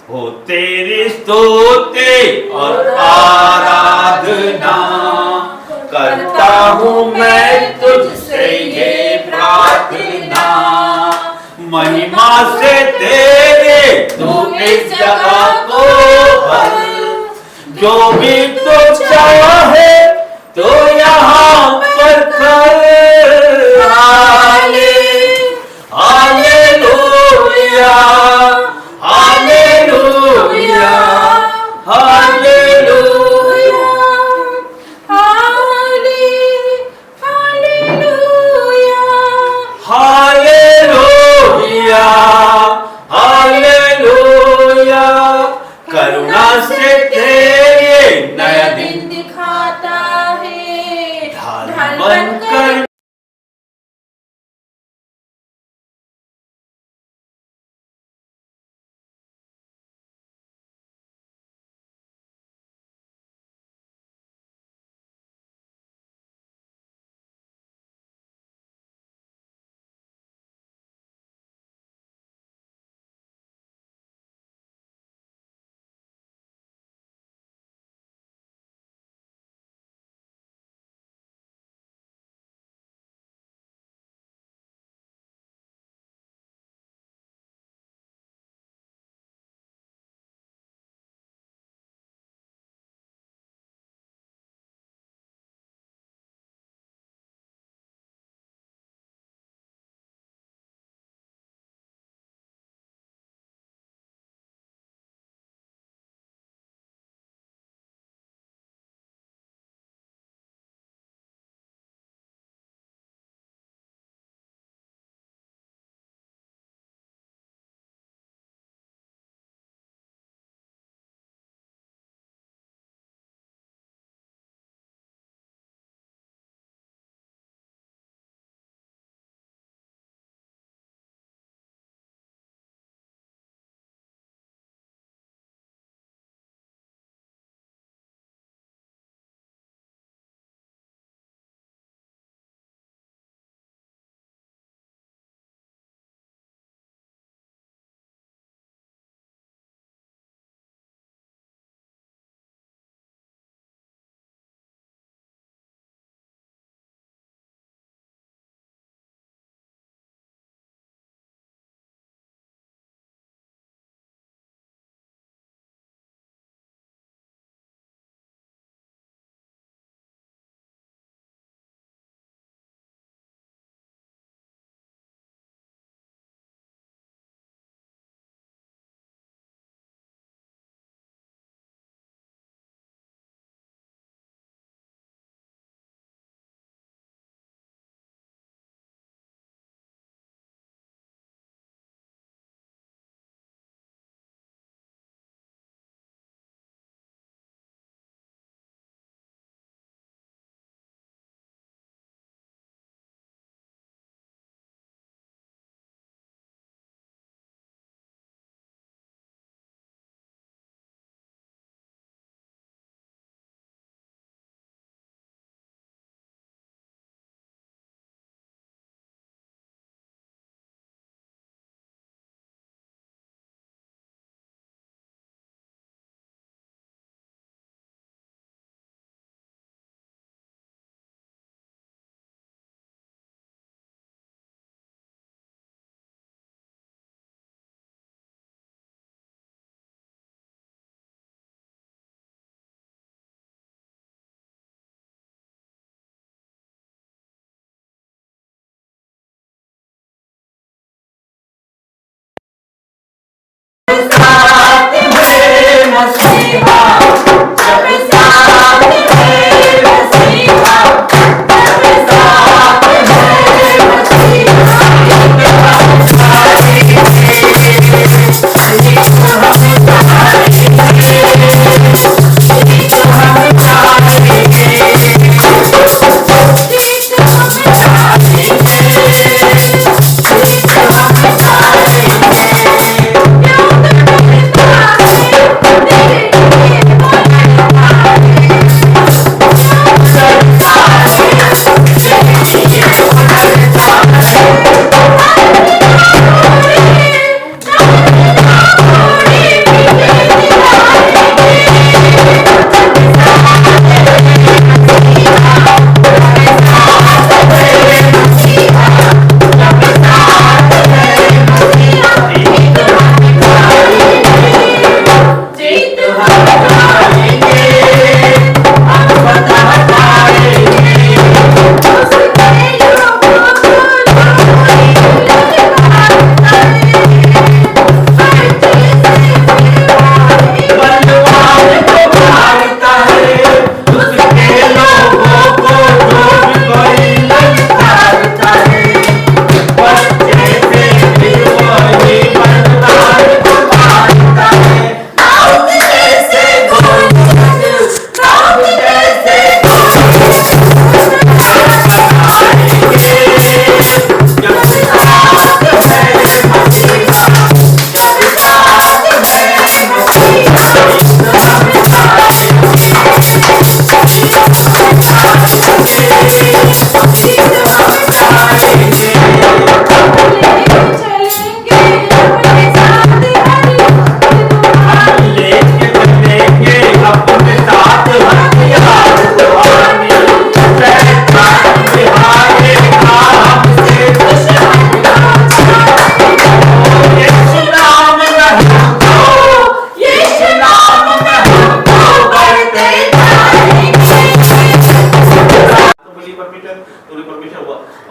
हो तेरी स्तुति और आराधना करता हूँ मैं तुझसे ये प्रार्थना, महिमा से तेरे तू इस जगह को भर। जो भी तू चाहे तो यहाँ पर कर। Hallelujah hallelujah hallelujah hallelujah hallelujah. करुणा से तेरे नया दिन दिखाता है, ढाल बनकर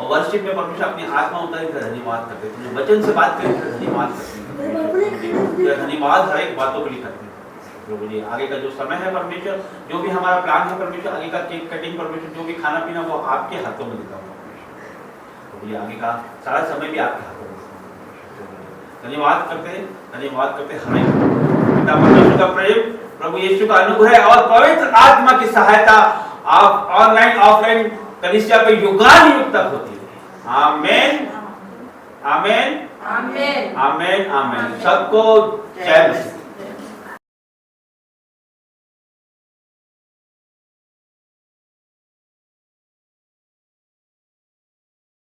वर्शिप में परमेश्वर अपनी आत्मा उतारी कर धन्यवाद करते हैं, तुमने वचन से बात करी कर धन्यवाद करते हैं, धन्यवाद हर एक बातों के लिए करते हैं प्रभु जी। आगे का जो समय है परमेश्वर, जो भी हमारा प्लान है परमेश्वर, आगे का केक कटिंग परमेश्वर, जो भी खाना पीना वो आपके हाथों में देता हूँ प्रभु जी। आगे का सारा समय भी आपके हाथों में धन्यवाद करते हमें पिता परमेश्वर का प्रेम, प्रभु यीशु का अनुग्रह और पवित्र आत्मा की सहायता आप ऑनलाइन ऑफलाइन कलीसिया पे युगानुयुग तक होती है। आमेन आमेन आमेन आमेन आमेन। सबको जय मसीह।